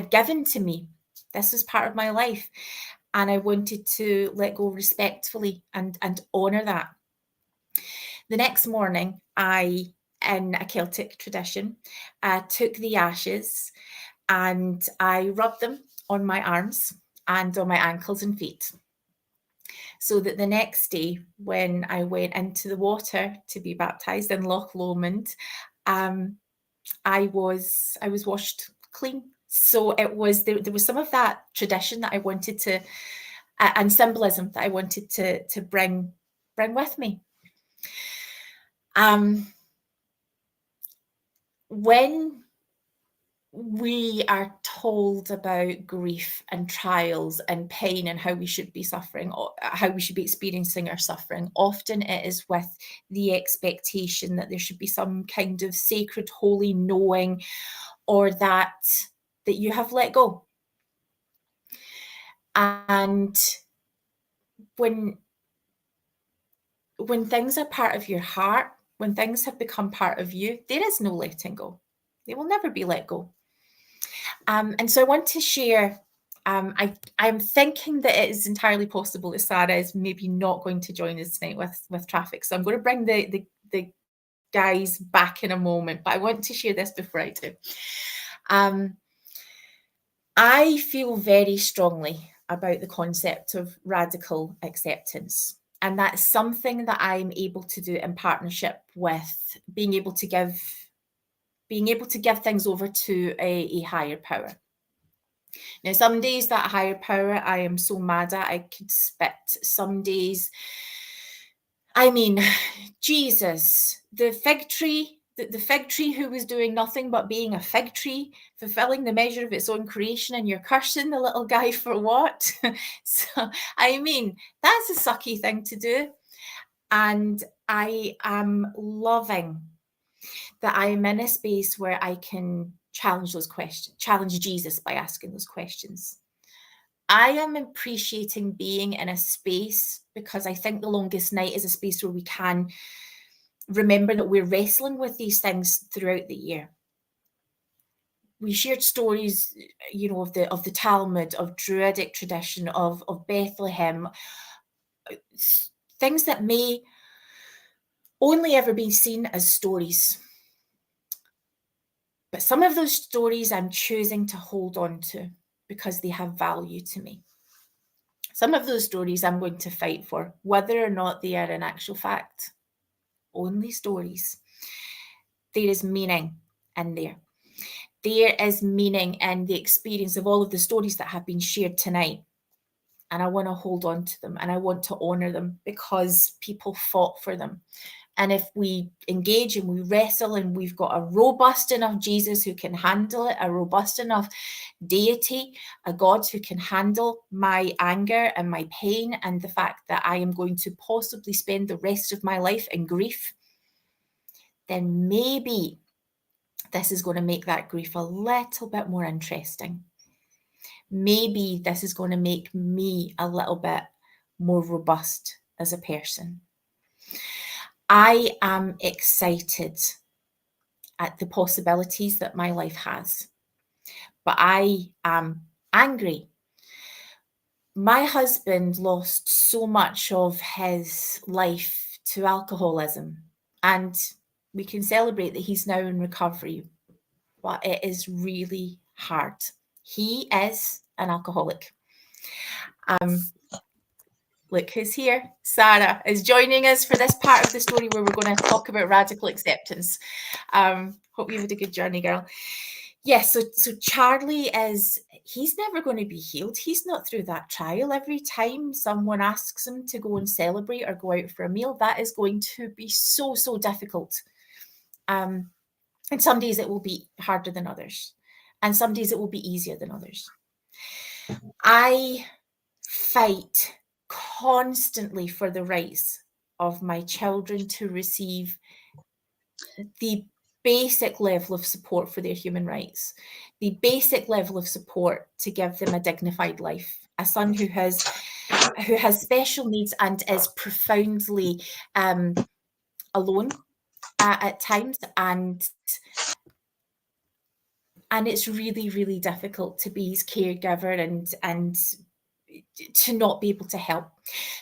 given to me. This was part of my life, and I wanted to let go respectfully and honour that. The next morning, in a Celtic tradition, took the ashes and I rubbed them on my arms and on my ankles and feet, so that the next day, when I went into the water to be baptised in Loch Lomond, I was washed clean. So it was there was some of that tradition that I wanted to, and symbolism that I wanted to bring with me. When we are told about grief and trials and pain and how we should be suffering, or how we should be experiencing our suffering, often it is with the expectation that there should be some kind of sacred, holy knowing, or that you have let go. And when things are part of your heart, when things have become part of you, there is no letting go. They will never be let go. And so I want to share, I'm thinking that it is entirely possible that Sarah is maybe not going to join us tonight with traffic. So I'm going to bring the guys back in a moment, but I want to share this before I do. I feel very strongly about the concept of radical acceptance. And that's something that I'm able to do in partnership with being able to give things over to a higher power. Now, some days that higher power I am so mad at I could spit. Some days, I mean, Jesus, the fig tree who was doing nothing but being a fig tree, fulfilling the measure of its own creation, and you're cursing the little guy for what? So, I mean, that's a sucky thing to do. And I am loving that I am in a space where I can challenge those questions, challenge Jesus by asking those questions. I am appreciating being in a space because I think the longest night is a space where we can remember that we're wrestling with these things throughout the year. We shared stories, of the Talmud, of Druidic tradition, of Bethlehem, things that may only ever be seen as stories. But some of those stories I'm choosing to hold on to because they have value to me. Some of those stories I'm going to fight for, whether or not they are in actual fact only stories. There is meaning in there. There is meaning in the experience of all of the stories that have been shared tonight. And I want to hold on to them and I want to honor them because people fought for them. And if we engage and we wrestle and we've got a robust enough Jesus who can handle it, a robust enough deity, a God who can handle my anger and my pain and the fact that I am going to possibly spend the rest of my life in grief, then maybe this is going to make that grief a little bit more interesting. Maybe this is going to make me a little bit more robust as a person. I am excited at the possibilities that my life has, but I am angry. My husband lost so much of his life to alcoholism, and we can celebrate that he's now in recovery, but it is really hard. He is an alcoholic. Look who's here. Sarah is joining us for this part of the story where we're going to talk about radical acceptance. Hope you had a good journey, girl. Yes, so Charlie he's never going to be healed. He's not through that trial. Every time someone asks him to go and celebrate or go out for a meal, that is going to be so, so difficult. And some days it will be harder than others. And some days it will be easier than others. I fight constantly for the rights of my children to receive the basic level of support for their human rights, the basic level of support to give them a dignified life. A son who has special needs and is profoundly alone at times, and it's really, really difficult to be his caregiver and to not be able to help.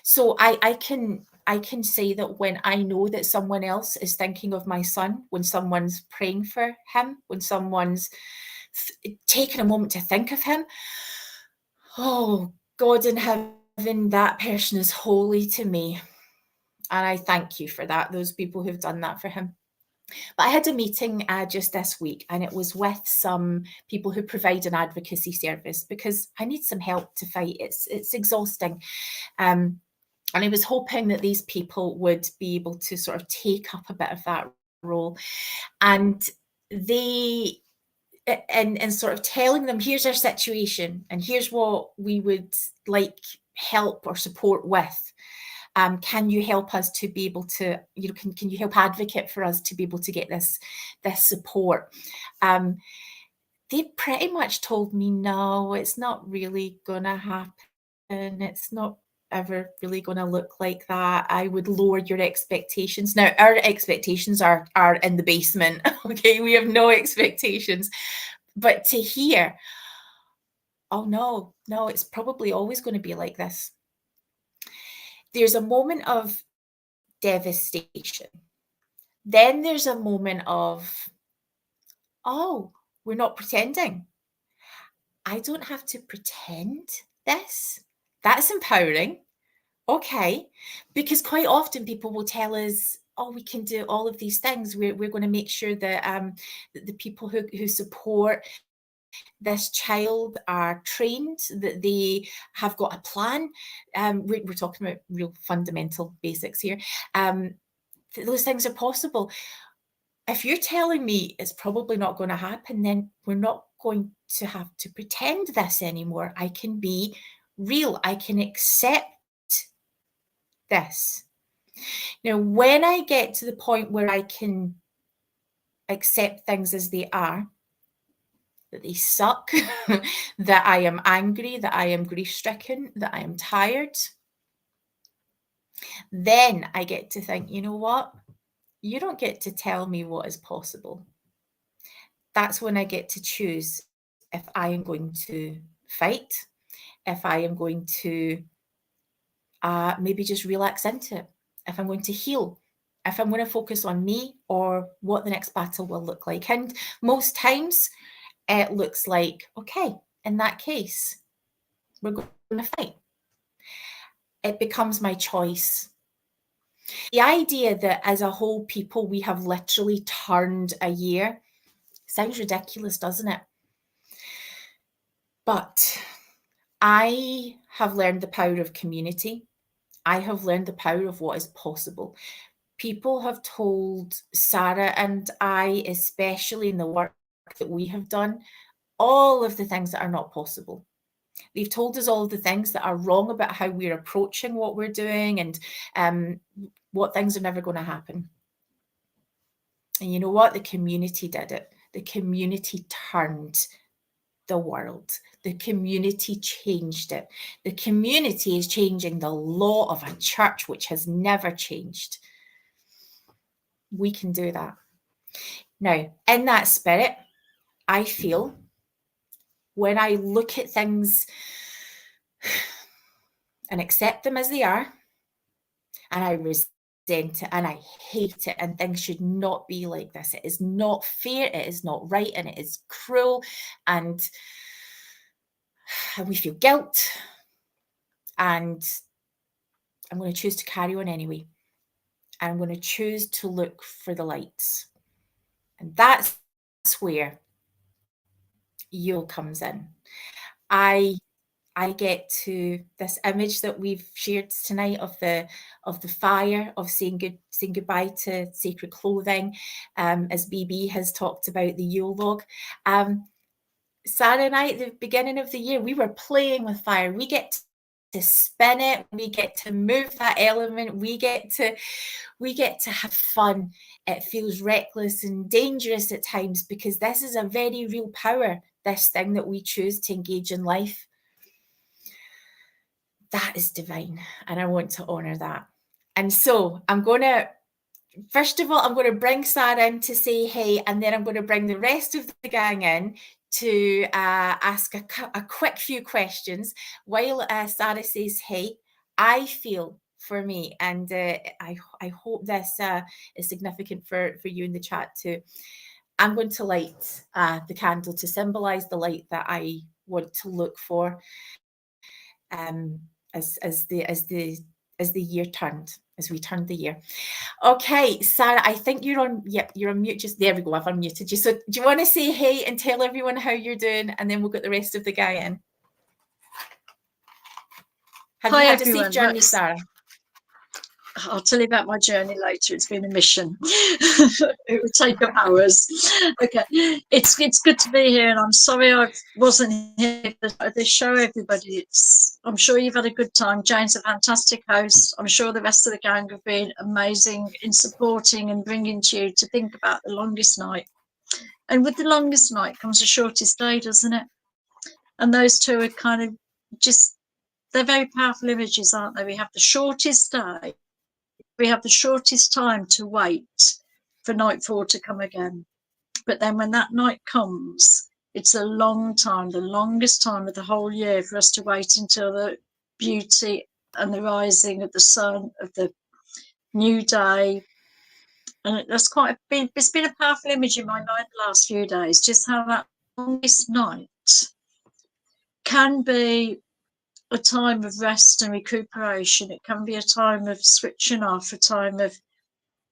So I can say that when I know that someone else is thinking of my son, when someone's praying for him, when someone's taking a moment to think of him, oh, God in heaven, that person is holy to me. And I thank you for that, those people who've done that for him. But I had a meeting just this week, and it was with some people who provide an advocacy service because I need some help to fight. It's exhausting. And I was hoping that these people would be able to sort of take up a bit of that role. And they, and sort of telling them, here's our situation and here's what we would like help or support with. Can you help us to be able to, can you help advocate for us to be able to get this support? They pretty much told me, no, it's not really gonna happen. It's not ever really gonna look like that. I would lower your expectations. Now, our expectations are in the basement. Okay, we have no expectations. But to hear, oh no, it's probably always going to be like this. There's a moment of devastation. Then there's a moment of, oh, we're not pretending. I don't have to pretend this. That's empowering. Okay. Because quite often people will tell us, oh, we can do all of these things. We're going to make sure that the people who support this child are trained, that they have got a plan. We're talking about real fundamental basics here. Those things are possible. If you're telling me it's probably not going to happen, then we're not going to have to pretend this anymore. I can be real. I can accept this. Now, when I get to the point where I can accept things as they are, that they suck, that I am angry, that I am grief-stricken, that I am tired, then I get to think, you know what? You don't get to tell me what is possible. That's when I get to choose if I am going to fight, if I am going to maybe just relax into it, if I'm going to heal, if I'm going to focus on me or what the next battle will look like. And most times it looks like, okay, in that case, we're going to fight. It becomes my choice. The idea that as a whole people, we have literally turned a year sounds ridiculous, doesn't it? But I have learned the power of community. I have learned the power of what is possible. People have told Sarah and I, especially in the work that we have done, all of the things that are not possible. They've told us all of the things that are wrong about how we're approaching what we're doing and what things are never going to happen. And you know what? The community did it. The community turned the world. The community changed it. The community is changing the law of a church which has never changed. We can do that. Now, in that spirit, I feel when I look at things and accept them as they are, and I resent it and I hate it, and things should not be like this. It is not fair, it is not right, and it is cruel, and we feel guilt, and I'm going to choose to carry on anyway. I'm going to choose to look for the lights. And that's where Yule comes in. I get to this image that we've shared tonight of the fire, of saying goodbye to sacred clothing, as BB has talked about the Yule log. Sarah and I, at the beginning of the year, we were playing with fire. We get to spin it, we get to move that element, we get to have fun. It feels reckless and dangerous at times because this is a very real power, this thing that we choose to engage in life. That is divine, and I want to honor that. And so first of all, I'm going to bring Sarah in to say hey, and then I'm going to bring the rest of the gang in to ask a quick few questions while Sarah says hey. I feel for me, and I hope this is significant for you in the chat too. I'm going to light the candle to symbolize the light that I want to look for as the year turned, as we turned the year. Okay, Sarah, I think you're on. Yep, you're on mute. Just there we go. I've unmuted you. So do you want to say hey and tell everyone how you're doing, and then we'll get the rest of the guy in? Have
Hi,
you had
everyone.
a safe journey, Sarah?
I'll tell you about my journey later. It's been a mission. It would take up hours. Okay, it's good to be here, and I'm sorry I wasn't here for this show, everybody. I'm sure you've had a good time. Jane's a fantastic host. I'm sure the rest of the gang have been amazing in supporting and bringing to you to think about the longest night. And with the longest night comes the shortest day, doesn't it? And those two are kind of they're very powerful images, aren't they? We have the shortest day. We have the shortest time to wait for nightfall to come again. But then when that night comes, it's a long time, the longest time of the whole year for us to wait until the beauty and the rising of the sun, of the new day. And that's it's been a powerful image in my mind the last few days, just how that longest night can be a time of rest and recuperation. It can be a time of switching off, a time of,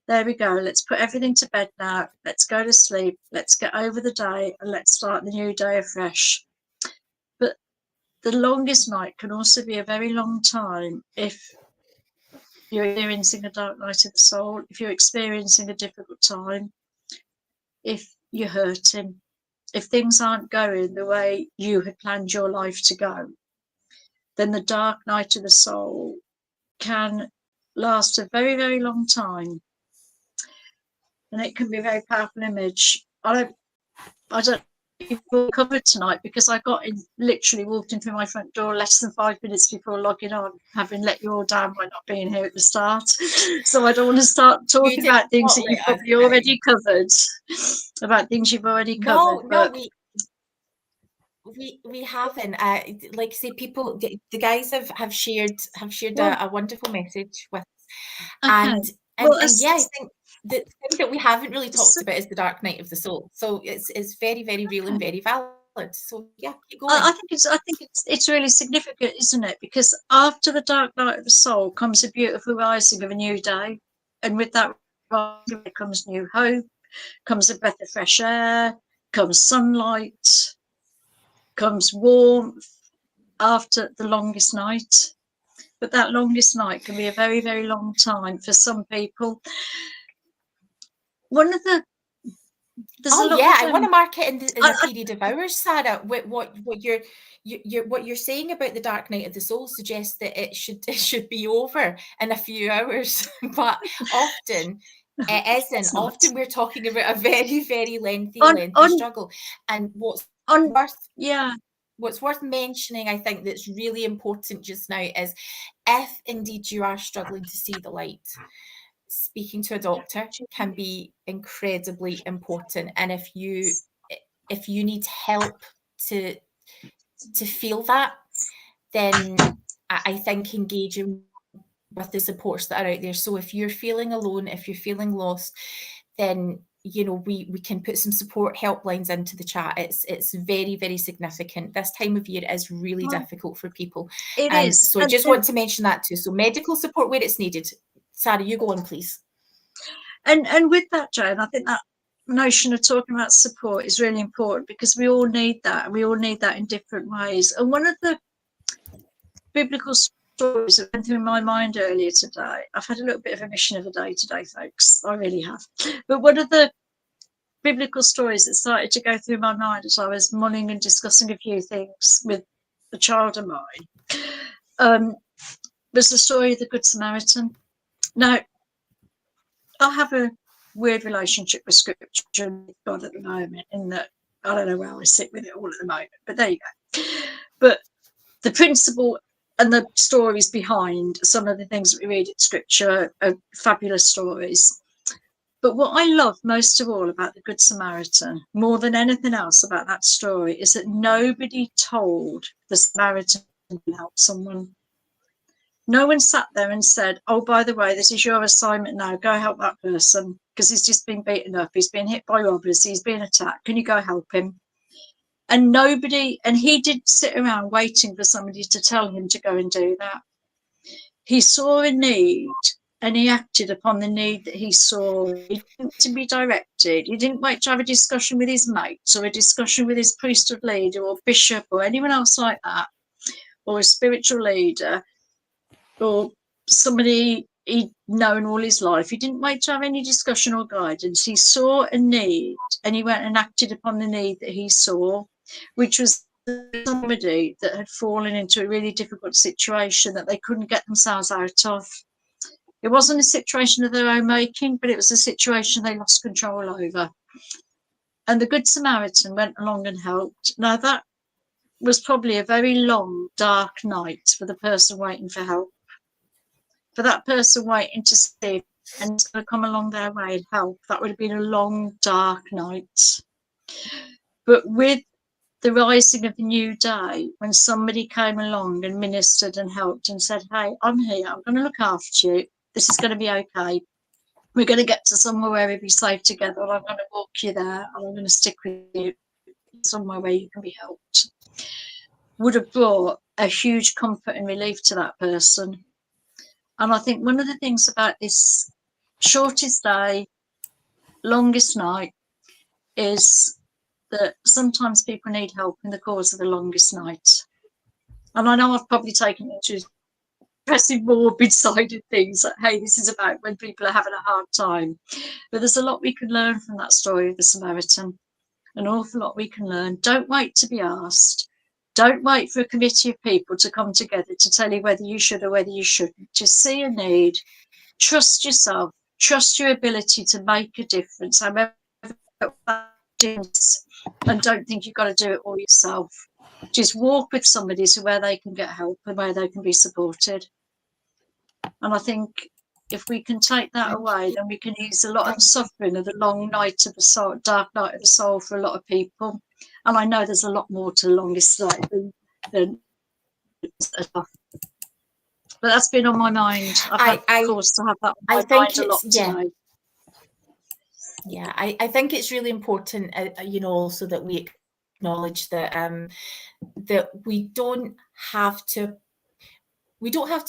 there we go, let's put everything to bed now, let's go to sleep, let's get over the day, and let's start the new day afresh. But the longest night can also be a very long time if you're experiencing a dark night of the soul, if you're experiencing a difficult time, if you're hurting, if things aren't going the way you had planned your life to go, then the dark night of the soul can last a very, very long time. And it can be a very powerful image. I don't people covered tonight because I got in, literally walked in through my front door less than 5 minutes before logging on, having let you all down by not being here at the start. So I don't want to start talking about things that you've probably already covered, about things you've already covered.
No, we haven't. Like I say, people, the guys have shared a wonderful message with us.
Okay.
And yeah, I think the thing that we haven't really talked about is the dark night of the soul. So it's very, very real and very valid. So yeah, keep going.
I think it's really significant, isn't it? Because after the dark night of the soul comes a beautiful rising of a new day, and with that rising comes new hope, comes a breath of fresh air, comes sunlight, comes warmth after the longest night. But that longest night can be a very, very long time for some people. One of the
I want to mark it in the period of hours, Sarah. What you're saying about the dark night of the soul suggests that it should be over in a few hours, but often it isn't. Often we're talking about a very, very lengthy struggle. And what's worth mentioning, I think, that's really important just now is if indeed you are struggling to see the light, speaking to a doctor can be incredibly important. And if you need help to feel that, then I think engaging with the supports that are out there. So if you're feeling alone, if you're feeling lost, then we can put some support helplines into the chat. It's very, very significant. This time of year is really difficult for people.
It is.
So I just want to mention that too. So medical support where it's needed. Sarah, you go on, please.
And with that, Jane, I think that notion of talking about support is really important because we all need that, and we all need that in different ways. And one of the biblical stories that went through my mind earlier today, I've had a little bit of a mission of the day today, folks. I really have. But one of the biblical stories that started to go through my mind as I was mulling and discussing a few things with a child of mine was the story of the Good Samaritan. Now, I have a weird relationship with scripture and God at the moment, in that I don't know where I sit with it all at the moment, but there you go. But the principle and the stories behind some of the things that we read in scripture are fabulous stories. But what I love most of all about the Good Samaritan, more than anything else about that story, is that nobody told the Samaritan to help someone. No one sat there and said, oh, by the way, this is your assignment now. Go help that person because he's just been beaten up. He's been hit by robbers. He's been attacked. Can you go help him? And he did sit around waiting for somebody to tell him to go and do that. He saw a need and he acted upon the need that he saw. He didn't to be directed. He didn't wait to have a discussion with his mates or a discussion with his priesthood leader or bishop or anyone else like that, or a spiritual leader, or somebody he'd known all his life. He didn't wait to have any discussion or guidance. He saw a need and he went and acted upon the need that he saw, which was somebody that had fallen into a really difficult situation that they couldn't get themselves out of. It wasn't a situation of their own making, but it was a situation they lost control over. And the Good Samaritan went along and helped. Now, that was probably a very long, dark night for the person waiting for help. For that person waiting to see and to come along their way and help, that would have been a long, dark night. But with the rising of the new day, when somebody came along and ministered and helped and said, hey, I'm here, I'm going to look after you, this is going to be okay, we're going to get to somewhere where we'll be safe together, and I'm going to walk you there, and I'm going to stick with you somewhere where you can be helped. would have brought a huge comfort and relief to that person. And I think one of the things about this shortest day, longest night, is that sometimes people need help in the cause of the longest night. And I know I've probably taken it to depressive, morbid side of things, like, hey, this is about when people are having a hard time. But there's a lot we can learn from that story of the Samaritan, an awful lot we can learn. Don't wait to be asked. Don't wait for a committee of people to come together to tell you whether you should or whether you shouldn't. Just see a need, trust yourself, trust your ability to make a difference, however that is, and don't think you've got to do it all yourself. Just walk with somebody so where they can get help and where they can be supported. And I think if we can take that away, then we can ease a lot of the suffering of the long night of the soul, dark night of the soul for a lot of people. And I know there's a lot more to the longest night than but that's been on my mind. I've had cause to have that on my mind a lot today.
Yeah, I think it's really important, also that we acknowledge that that we don't have to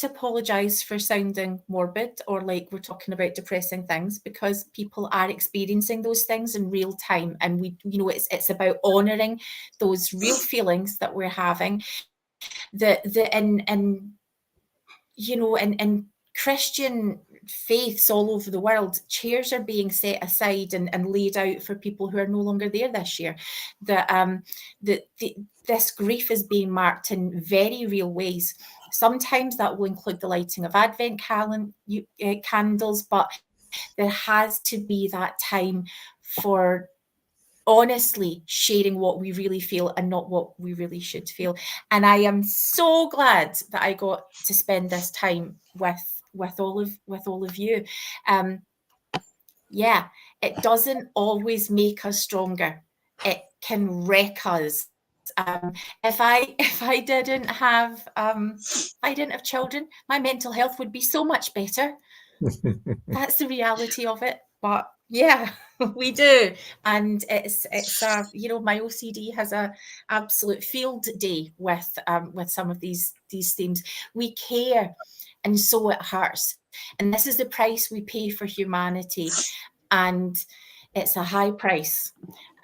apologize for sounding morbid or like we're talking about depressing things, because people are experiencing those things in real time, and it's about honoring those real feelings that we're having. And Christian faiths all over the world, chairs are being set aside and laid out for people who are no longer there this year. This grief is being marked in very real ways. Sometimes that will include the lighting of Advent candles, but there has to be that time for honestly sharing what we really feel and not what we really should feel. And I am so glad that I got to spend this time with all of you. Yeah, it doesn't always make us stronger. It can wreck us. If I didn't have children, my mental health would be so much better. That's the reality of it. But yeah, we do, and it's my OCD has a absolute field day with some of these themes. We care, and so it hurts, and this is the price we pay for humanity, and it's a high price.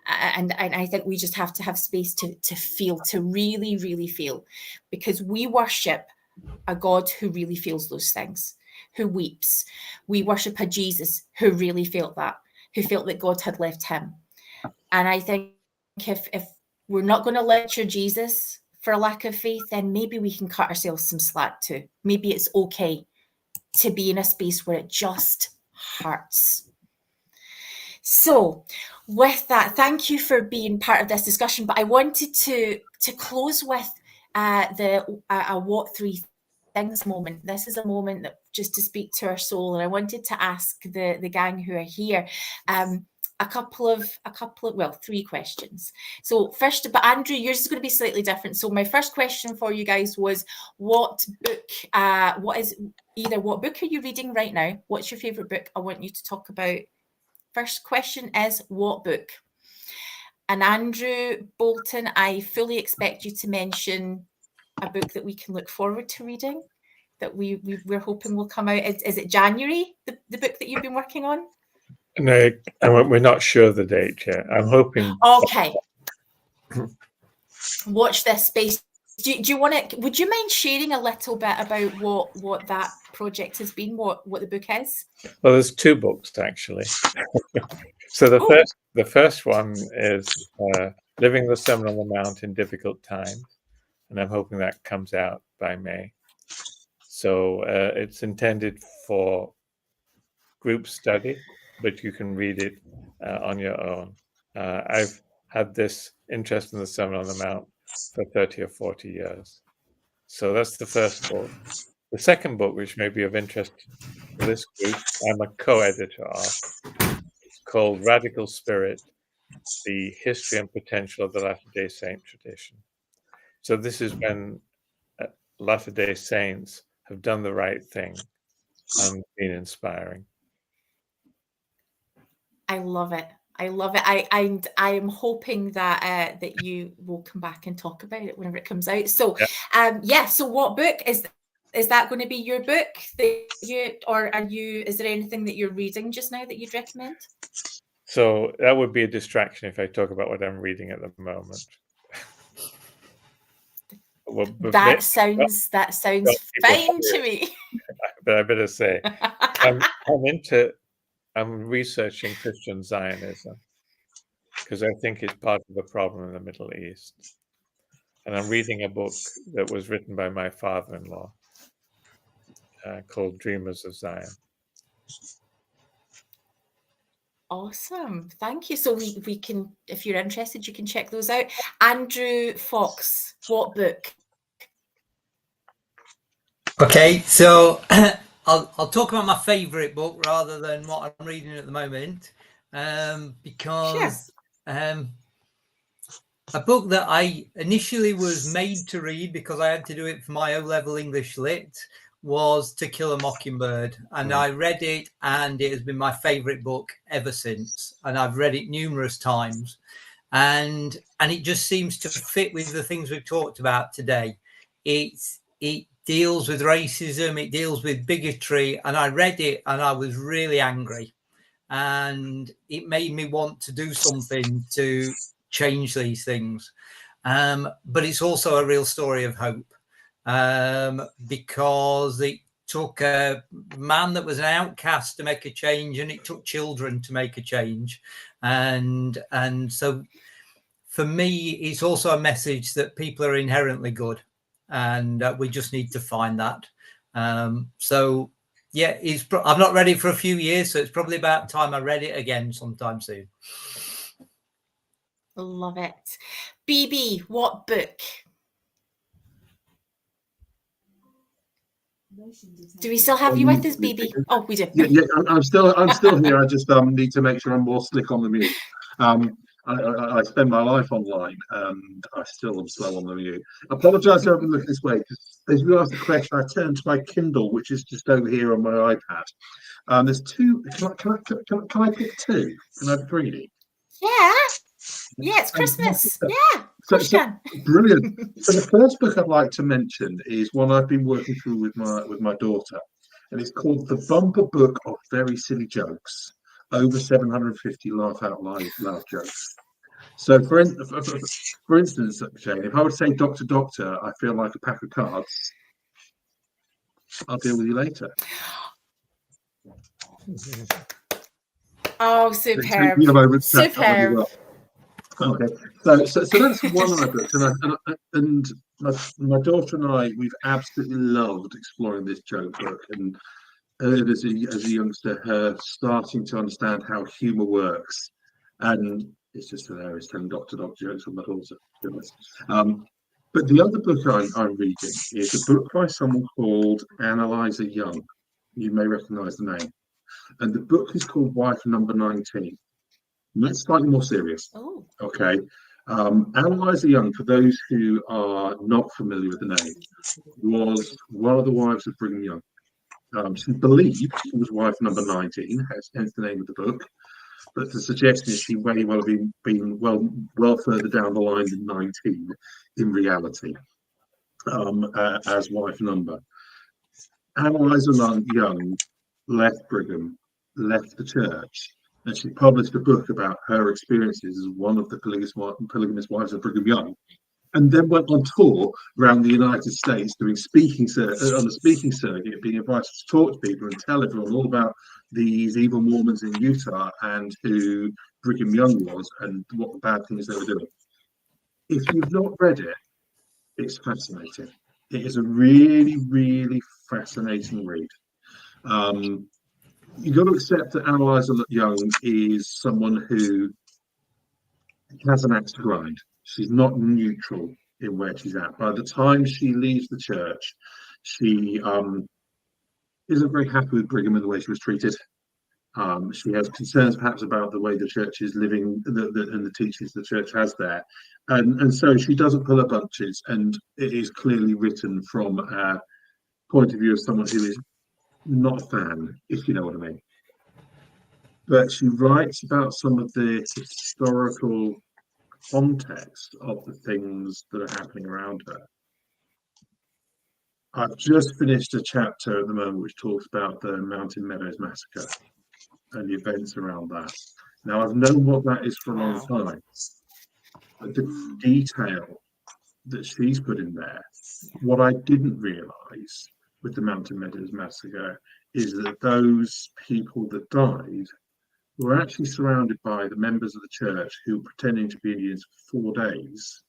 And I think we just have to have space to feel, to really, really feel, because we worship a God who really feels those things, who weeps. We worship a Jesus who really felt that, who felt that God had left him. And I think if we're not going to lecture Jesus for a lack of faith, then maybe we can cut ourselves some slack too. Maybe it's okay to be in a space where it just hurts. So with that, thank you for being part of this discussion. But I wanted to close with a what three things moment. This is a moment that just to speak to our soul. And I wanted to ask the gang who are here three questions. So first, but Andrew, yours is going to be slightly different. So my first question for you guys was, what book are you reading right now? What's your favorite book? I want you to talk about. First question is, what book? And Andrew Bolton, I fully expect you to mention a book that we can look forward to reading, that we're hoping will come out. Is it January, the book that you've been working on?
No, we're not sure of the date yet. I'm hoping.
Okay. Watch this space. Do you want to? Would you mind sharing a little bit about what that project has been? What the book is?
Well, there's two books actually. So the first one is Living the Sermon on the Mount in Difficult Times, and I'm hoping that comes out by May. So it's intended for group study, but you can read it on your own. I've had this interest in the Sermon on the Mount for 30 or 40 years. So that's the first book. The second book, which may be of interest to this group, I'm a co-editor of. It's called Radical Spirit, The History and Potential of the Latter-day Saint Tradition. So this is when Latter-day Saints have done the right thing and been inspiring.
I love it. I love it. I am hoping that that you will come back and talk about it whenever it comes out. So, yeah. So, what book is that going to be your book that you, or are you? Is there anything that you're reading just now that you'd recommend?
So that would be a distraction if I talk about what I'm reading at the moment. Well,
that sounds fine to me.
But I better say, I'm researching Christian Zionism because I think it's part of the problem in the Middle East. And I'm reading a book that was written by my father-in-law called Dreamers of Zion.
Awesome. Thank you. So we can, if you're interested, you can check those out. Andrew Fox, what book?
Okay, so I'll talk about my favourite book rather than what I'm reading at the moment, because a book that I initially was made to read because I had to do it for my O-level English Lit was To Kill a Mockingbird, and I read it, and it has been my favourite book ever since, and I've read it numerous times, and it just seems to fit with the things we've talked about today. It deals with racism, it deals with bigotry, and I read it and I was really angry, and it made me want to do something to change these things. But it's also a real story of hope, because it took a man that was an outcast to make a change, and it took children to make a change. And so for me, it's also a message that people are inherently good, and we just need to find that. So yeah, I've not read it for a few years, so it's probably about time I read it again sometime soon.
Love it. BB, what book? Do we still have you with us, BB? Oh, we do.
Yeah, I'm still here. I just need to make sure I'm more slick on the mute. I spend my life online, and I still am slow on the mute. I apologise for having to look this way, because as you asked the question, I turned to my Kindle, which is just over here on my iPad. There's two. Can I pick two? Can I be greedy?
Yeah, it's Christmas. Yeah, of course you can.
Brilliant. So the first book I'd like to mention is one I've been working through with my daughter, and it's called The Bumper Book of Very Silly Jokes. Over 750 laugh out loud jokes. So for instance, Jane, if I would say Doctor, I feel like a pack of cards, I'll deal with you later.
Oh, superb. Superb.
Well. Okay, so that's one of my books, and my daughter and I, we've absolutely loved exploring this joke book, and as a youngster, her starting to understand how humour works, and it's just hilarious telling Doctor jokes with my daughter. But the other book I'm reading is a book by someone called Annalisa Young. You may recognise the name, and the book is called Wife Number 19. And that's slightly more serious.
Oh.
Okay. Annalisa Young, for those who are not familiar with the name, was one of the wives of Brigham Young. She believed she was wife number 19, hence the name of the book. But the suggestion is she may well have been well further down the line than 19 in reality, as wife number. Annalisa Young left Brigham, left the church, and she published a book about her experiences as one of the polygamous wives of Brigham Young, and then went on tour around the United States doing on the speaking circuit, being invited to talk to people and tell everyone all about these evil Mormons in Utah and who Brigham Young was and what the bad things they were doing. If you've not read it, it's fascinating. It is a really, really fascinating read. You've got to accept that Annalisa Young is someone who has an axe to grind. She's not neutral in where she's at. By the time she leaves the church, she isn't very happy with Brigham and the way she was treated. She has concerns perhaps about the way the church is living and the teachings the church has there. And so she doesn't pull her punches, and it is clearly written from a point of view of someone who is not a fan, if you know what I mean. but she writes about some of the historical context of the things that are happening around her. I've just finished a chapter at the moment which talks about the Mountain Meadows massacre and the events around that. Now, I've known what that is for a long time, but the detail that she's put in there, what I didn't realise with the Mountain Meadows massacre is that those people that died were actually surrounded by the members of the church who were pretending to be Indians for 4 days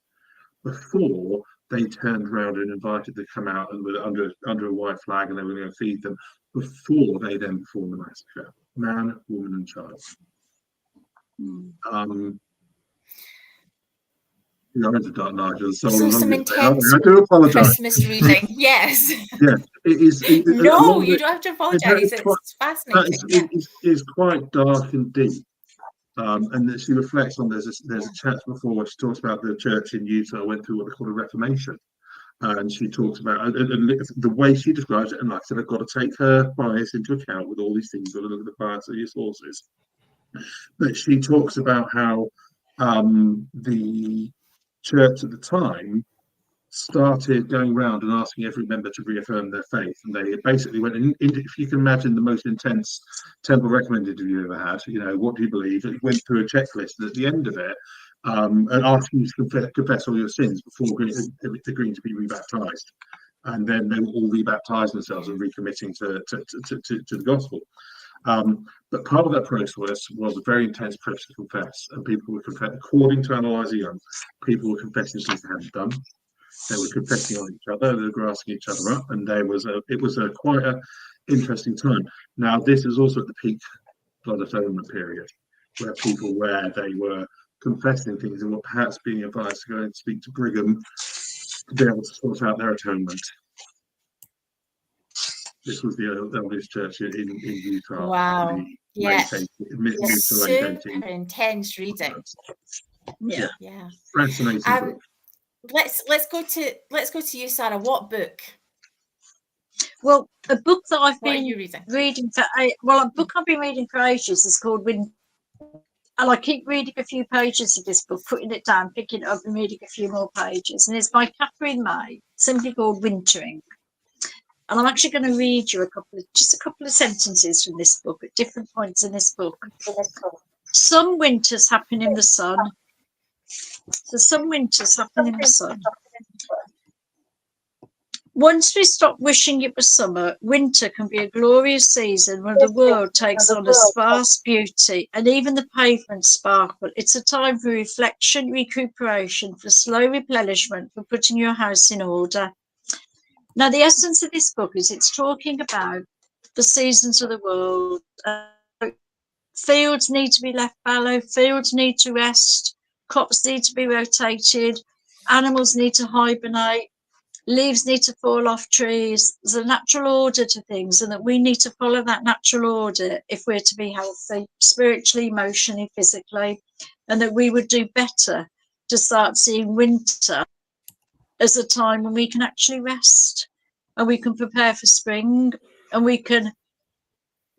before they turned around and invited them to come out and were under a white flag, and they were going to feed them before they then performed the massacre. Man, woman, and child. You're into Dark Nigel, so
some intense
I do apologise.
Christmas reading. Yes.
Yeah, it is.
No, you don't have to apologise. It's fascinating.
It's quite dark and deep. And that she reflects on. There's a chat before where she talks about the church in Utah went through what they call a Reformation, and she talks about the way she describes it. And like I said, I've got to take her bias into account with all these things. You've got to look at the bias of your sources. But she talks about how the church at the time started going around and asking every member to reaffirm their faith, and they basically went in, if you can imagine the most intense temple recommended you ever had, what do you believe, it went through a checklist, and at the end of it and asking you to confess all your sins before agreeing to be rebaptized, and then they will all rebaptize themselves and recommitting to the gospel. But part of that process was a very intense process to confess, and people were confessing, according to Analyzer Young, people were confessing things they hadn't done. They were confessing on each other, they were grasping each other up, and it was quite an interesting time. Now, this is also at the peak blood atonement period, where they were confessing things and were perhaps being advised to go and speak to Brigham to be able to sort out their atonement. This was the eldest church in Utah.
Wow. Yeah.
Mid to late 18th.
Super intense reading. Yeah.
Fascinating book.
Let's go to you, Sarah. What book?
Well, a book that I've been
reading
for a book I've been reading for ages is called Winter. And I keep reading a fefew pages of this book, putting it down, picking it up, and reading a few more pages. And it's by Catherine May, simply called Wintering. And I'm actually going to read you a couple of sentences from this book at different points in this book. Some winters happen in the sun. So some winters happen in the sun. Once we stop wishing it was summer, winter can be a glorious season when the world takes on a sparse beauty and even the pavements sparkle. It's a time for reflection, recuperation, for slow replenishment, for putting your house in order. Now, the essence of this book is it's talking about the seasons of the world. Fields need to be left fallow, fields need to rest, crops need to be rotated, animals need to hibernate, leaves need to fall off trees. There's a natural order to things, and that we need to follow that natural order if we're to be healthy, spiritually, emotionally, physically, and that we would do better to start seeing winter as a time when we can actually rest and we can prepare for spring and we can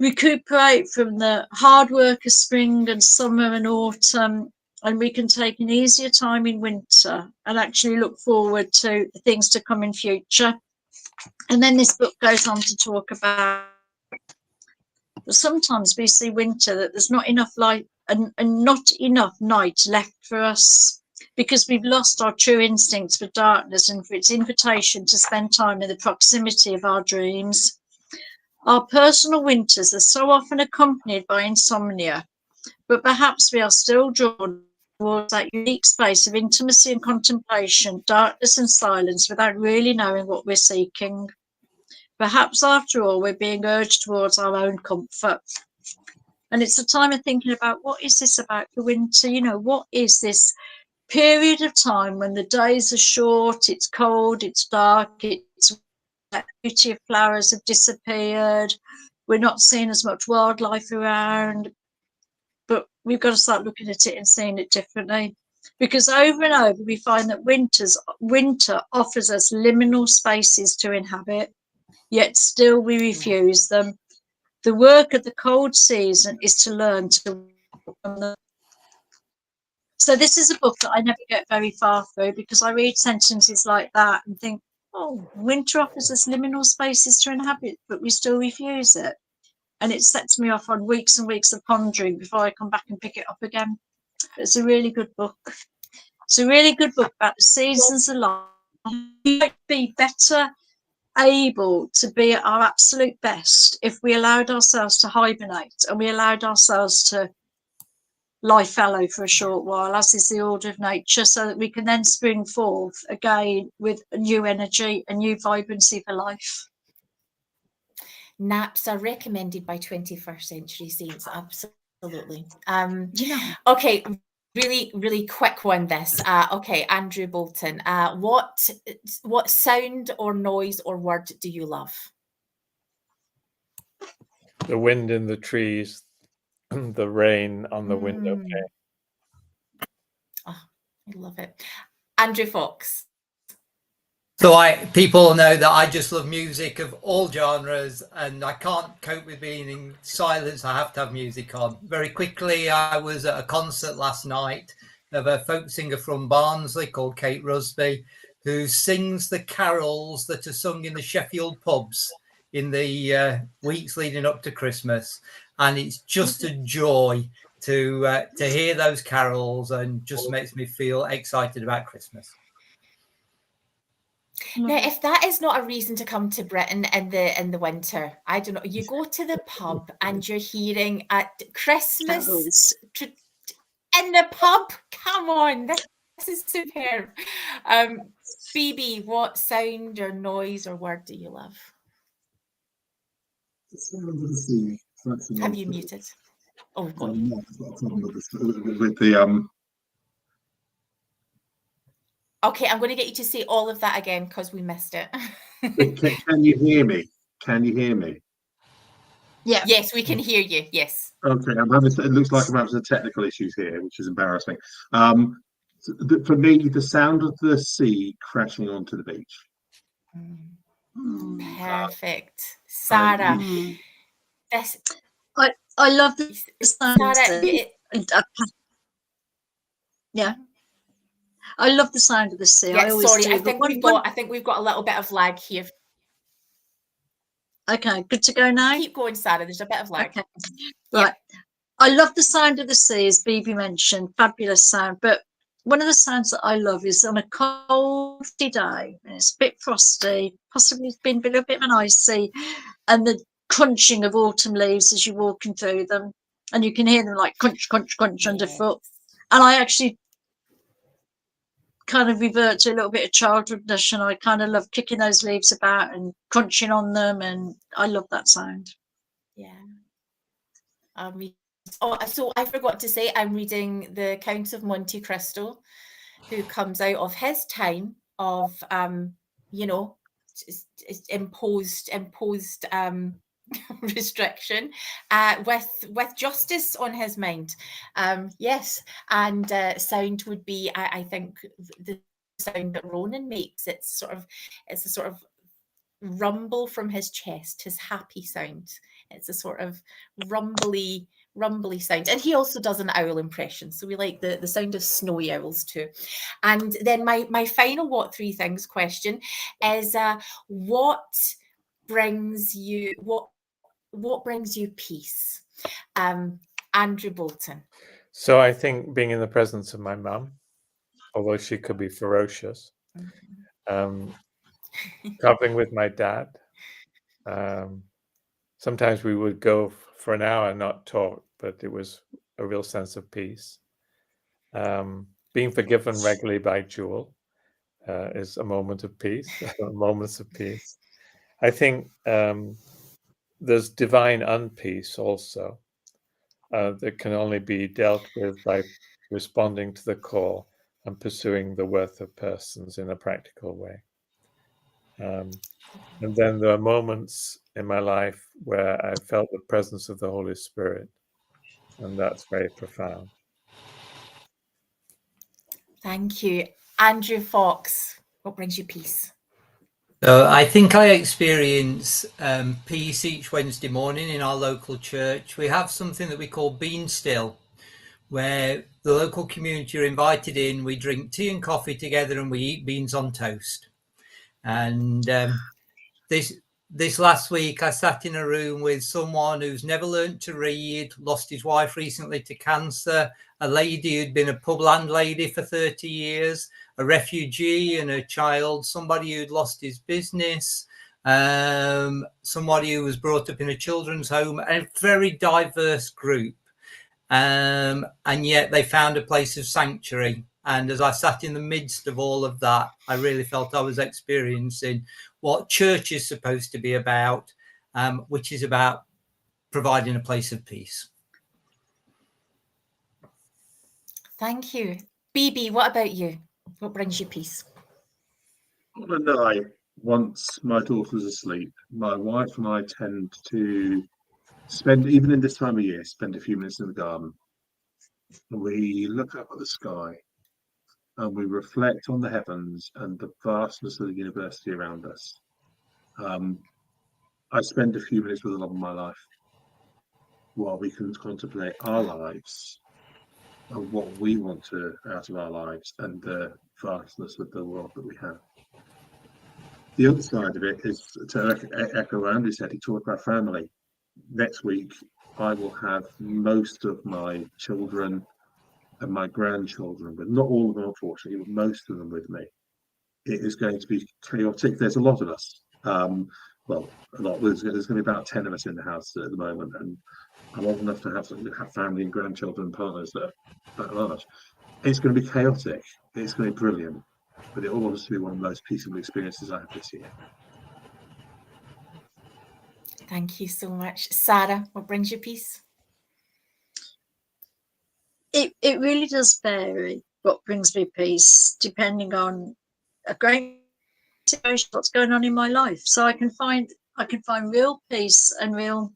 recuperate from the hard work of spring and summer and autumn, and we can take an easier time in winter and actually look forward to the things to come in future. And then this book goes on to talk about sometimes we see winter that there's not enough light and not enough night left for us, because we've lost our true instincts for darkness and for its invitation to spend time in the proximity of our dreams. Our personal winters are so often accompanied by insomnia, but perhaps we are still drawn towards that unique space of intimacy and contemplation, darkness and silence, without really knowing what we're seeking. Perhaps, after all, we're being urged towards our own comfort. And it's a time of thinking about, what is this about the winter? What is this period of time when the days are short, it's cold, it's dark, it's that beauty of flowers have disappeared, we're not seeing as much wildlife around, but we've got to start looking at it and seeing it differently, because over and over we find that winter offers us liminal spaces to inhabit, yet still we refuse them. The work of the cold season is to learn to. So this is a book that I never get very far through because I read sentences like that and think, oh, winter offers us liminal spaces to inhabit, but we still refuse it. And it sets me off on weeks and weeks of pondering before I come back and pick it up again. It's a really good book. It's a really good book about the seasons of life. We might be better able to be at our absolute best if we allowed ourselves to hibernate and we allowed ourselves to lie fallow for a short while, as is the order of nature, so that we can then spring forth again with a new energy, a new vibrancy for life.
Naps are recommended by 21st century saints, absolutely.
Yeah.
Okay, really quick one this. Okay, Andrew Bolton, what sound or noise or word do you love?
The wind in the trees, the rain on the window pane.
Oh, I love it. Andrew Fox.
So people know that I just love music of all genres, and I can't cope with being in silence. I have to have music on. Very quickly, I was at a concert last night of a folk singer from Barnsley called Kate Rusby, who sings the carols that are sung in the Sheffield pubs in the weeks leading up to Christmas, and it's just a joy to hear those carols, and just makes me feel excited about Christmas.
Now, if that is not a reason to come to Britain in the winter, I don't know. You go to the pub and you're hearing at Christmas in the pub. Come on, this is superb. Phoebe, what sound or noise or word do you love?
The sound of the sea.
Have you muted? Oh God.
With the
Okay, I'm going to get you to say all of that again because we missed it.
Can you hear me? Can you hear me?
Yeah.
Yes, we can hear you. Yes.
Okay, it looks like I'm having some technical issues here, which is embarrassing. For me, the sound of the sea crashing onto the beach.
Perfect. Sarah. This,
I love the sound of the sea. Yeah. I love the sound of the sea.
Yeah,
I always
sorry,
do.
I think we've got a little bit of lag here.
Okay, good to go now.
Keep going, Sarah. There's a bit of lag.
Okay. Right. I love the sound of the sea, as Bibi mentioned. Fabulous sound. But one of the sounds that I love is on a cold day, and it's a bit frosty, possibly it's been a little bit of an icy, and the crunching of autumn leaves as you're walking through them, and you can hear them like crunch, crunch, crunch underfoot. And I actually kind of revert to a little bit of childhoodness, and I kind of love kicking those leaves about and crunching on them, and I love that sound.
Yeah. So I forgot to say, I'm reading The Count of Monte Cristo, who comes out of his time of, imposed restriction with justice on his mind. Yes, and sound would be, I think, the sound that Ronan makes. It's a sort of rumble from his chest, his happy sound. It's a sort of rumbly sound. And he also does an owl impression. So we like the sound of snowy owls too. And then my final what three things question is what brings you peace? Andrew Bolton.
So I think being in the presence of my mum, although she could be ferocious, traveling with my dad. Sometimes we would go for an hour and not talk, but it was a real sense of peace. Being forgiven regularly by Jewel is a moment of peace, moments of peace. I think there's divine unpeace also that can only be dealt with by responding to the call and pursuing the worth of persons in a practical way. And then there are moments in my life where I felt the presence of the Holy Spirit, and that's very profound.
Thank you. Andrew Fox, what brings you peace?
So I think I experience peace each Wednesday morning in our local church. We have something that we call Bean Still, where the local community are invited in. We drink tea and coffee together, and we eat beans on toast. And this last week, I sat in a room with someone who's never learnt to read, lost his wife recently to cancer, a lady who'd been a pub landlady for 30 years, a refugee and a child, somebody who'd lost his business, somebody who was brought up in a children's home, a very diverse group. And yet they found a place of sanctuary. And as I sat in the midst of all of that, I really felt I was experiencing what church is supposed to be about, which is about providing a place of peace.
Thank you. BB, what about you? What brings you peace?
On a night, once my daughter's asleep, my wife and I tend to spend, even in this time of year, spend a few minutes in the garden. We look up at the sky and we reflect on the heavens and the vastness of the university around us. I spend a few minutes with the love of my life while we can contemplate our lives and what we want to out of our lives and the vastness of the world that we have. The other side of it is to echo what Andy said. He talked about family. Next week, I will have most of my children and my grandchildren, but not all of them, unfortunately, but most of them with me. It is going to be chaotic. There's a lot of us. Well, a lot. There's going to be about 10 of us in the house at the moment, and I'm old enough to have family and grandchildren and partners that are that large. It's going to be chaotic. It's going to be brilliant, but it will obviously be one of the most peaceful experiences I have this year.
Thank you so much. Sarah, what brings you peace?
It really does vary what brings me peace, depending on a great situation, what's going on in my life. So I can find real peace and real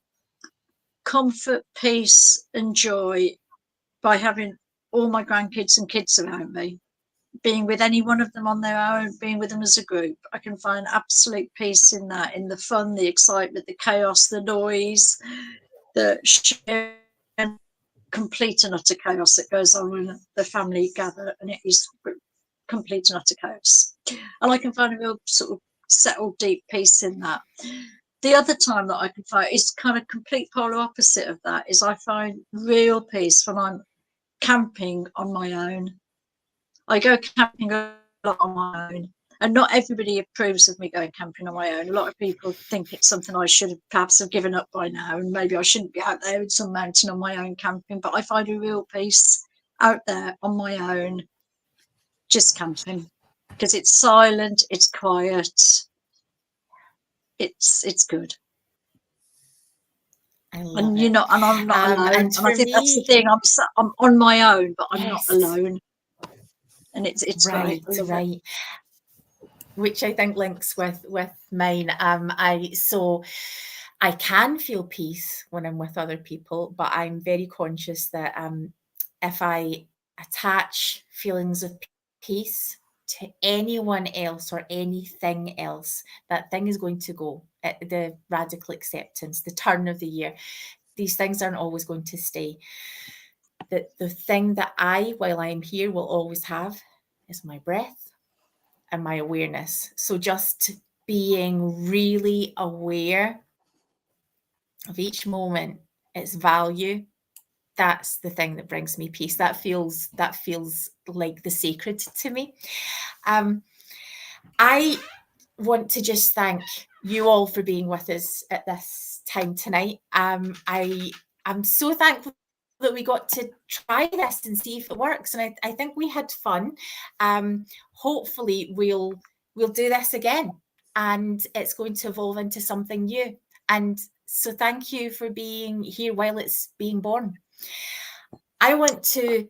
comfort, peace and joy by having all my grandkids and kids around me, being with any one of them on their own, being with them as a group. I can find absolute peace in that, in the fun, the excitement, the chaos, the noise, the sharing, complete and utter chaos that goes on when the family gather, and it is complete and utter chaos. And I can find a real sort of settled, deep peace in that. The other time that I can find is kind of complete polar opposite of that, is I find real peace when I'm camping on my own. I go camping a lot on my own, and not everybody approves of me going camping on my own. A lot of people think it's something I should have perhaps have given up by now, and maybe I shouldn't be out there in some mountain on my own camping, but I find a real peace out there on my own, just camping, because it's silent, it's quiet, it's good.
I love
And
it.
and I'm not alone.
And
And I
for
think that's the
me,
thing. I'm on my own, but I'm not
yes,
alone. And it's
right,
great. I love it.
right. Which I think links with mine. I can feel peace when I'm with other people, but I'm very conscious that if I attach feelings of peace to anyone else or anything else, that thing is going to go. The radical acceptance, the turn of the year, these things aren't always going to stay. The thing that while I'm here, will always have is my breath and my awareness. So just being really aware of each moment, its value, that's the thing that brings me peace. That feels like the sacred to me. I want to just thank you all for being with us at this time tonight. I'm so thankful that we got to try this and see if it works, and I think we had fun. Hopefully we'll do this again, and it's going to evolve into something new. And so thank you for being here while it's being born. I want to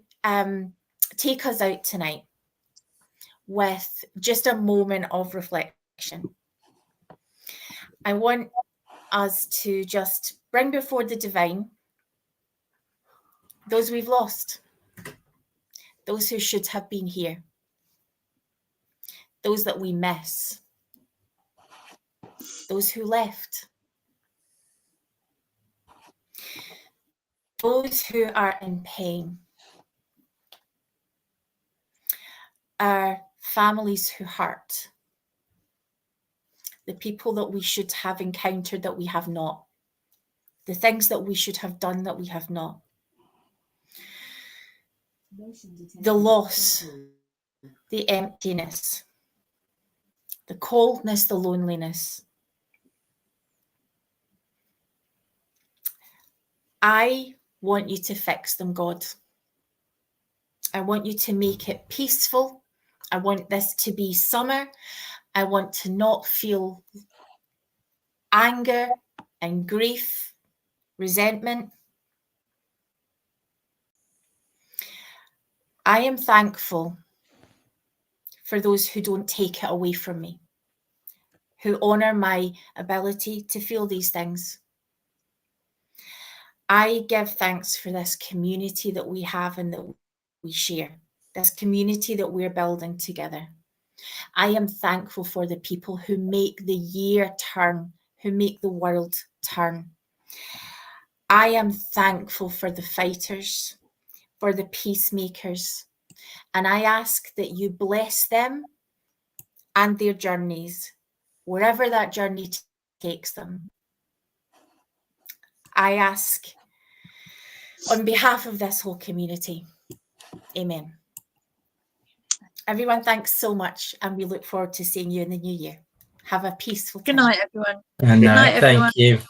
take us out tonight with just a moment of reflection. I want us to just bring before the divine those we've lost, those who should have been here, those that we miss, those who left, those who are in pain, our families who hurt, the people that we should have encountered that we have not, the things that we should have done that we have not, the loss, the emptiness, the coldness, the loneliness. I want you to fix them, God. I want you to make it peaceful. I want this to be summer. I want to not feel anger and grief, resentment. I am thankful for those who don't take it away from me, who honor my ability to feel these things. I give thanks for this community that we have and that we share, this community that we're building together. I am thankful for the people who make the year turn, who make the world turn. I am thankful for the fighters, for the peacemakers, and I ask that you bless them and their journeys, wherever that journey takes them. I ask on behalf of this whole community, amen. Everyone, thanks so much, and we look forward to seeing you in the new year. Have a peaceful time.
Good night, everyone.
And
Good night, everyone.
thank you.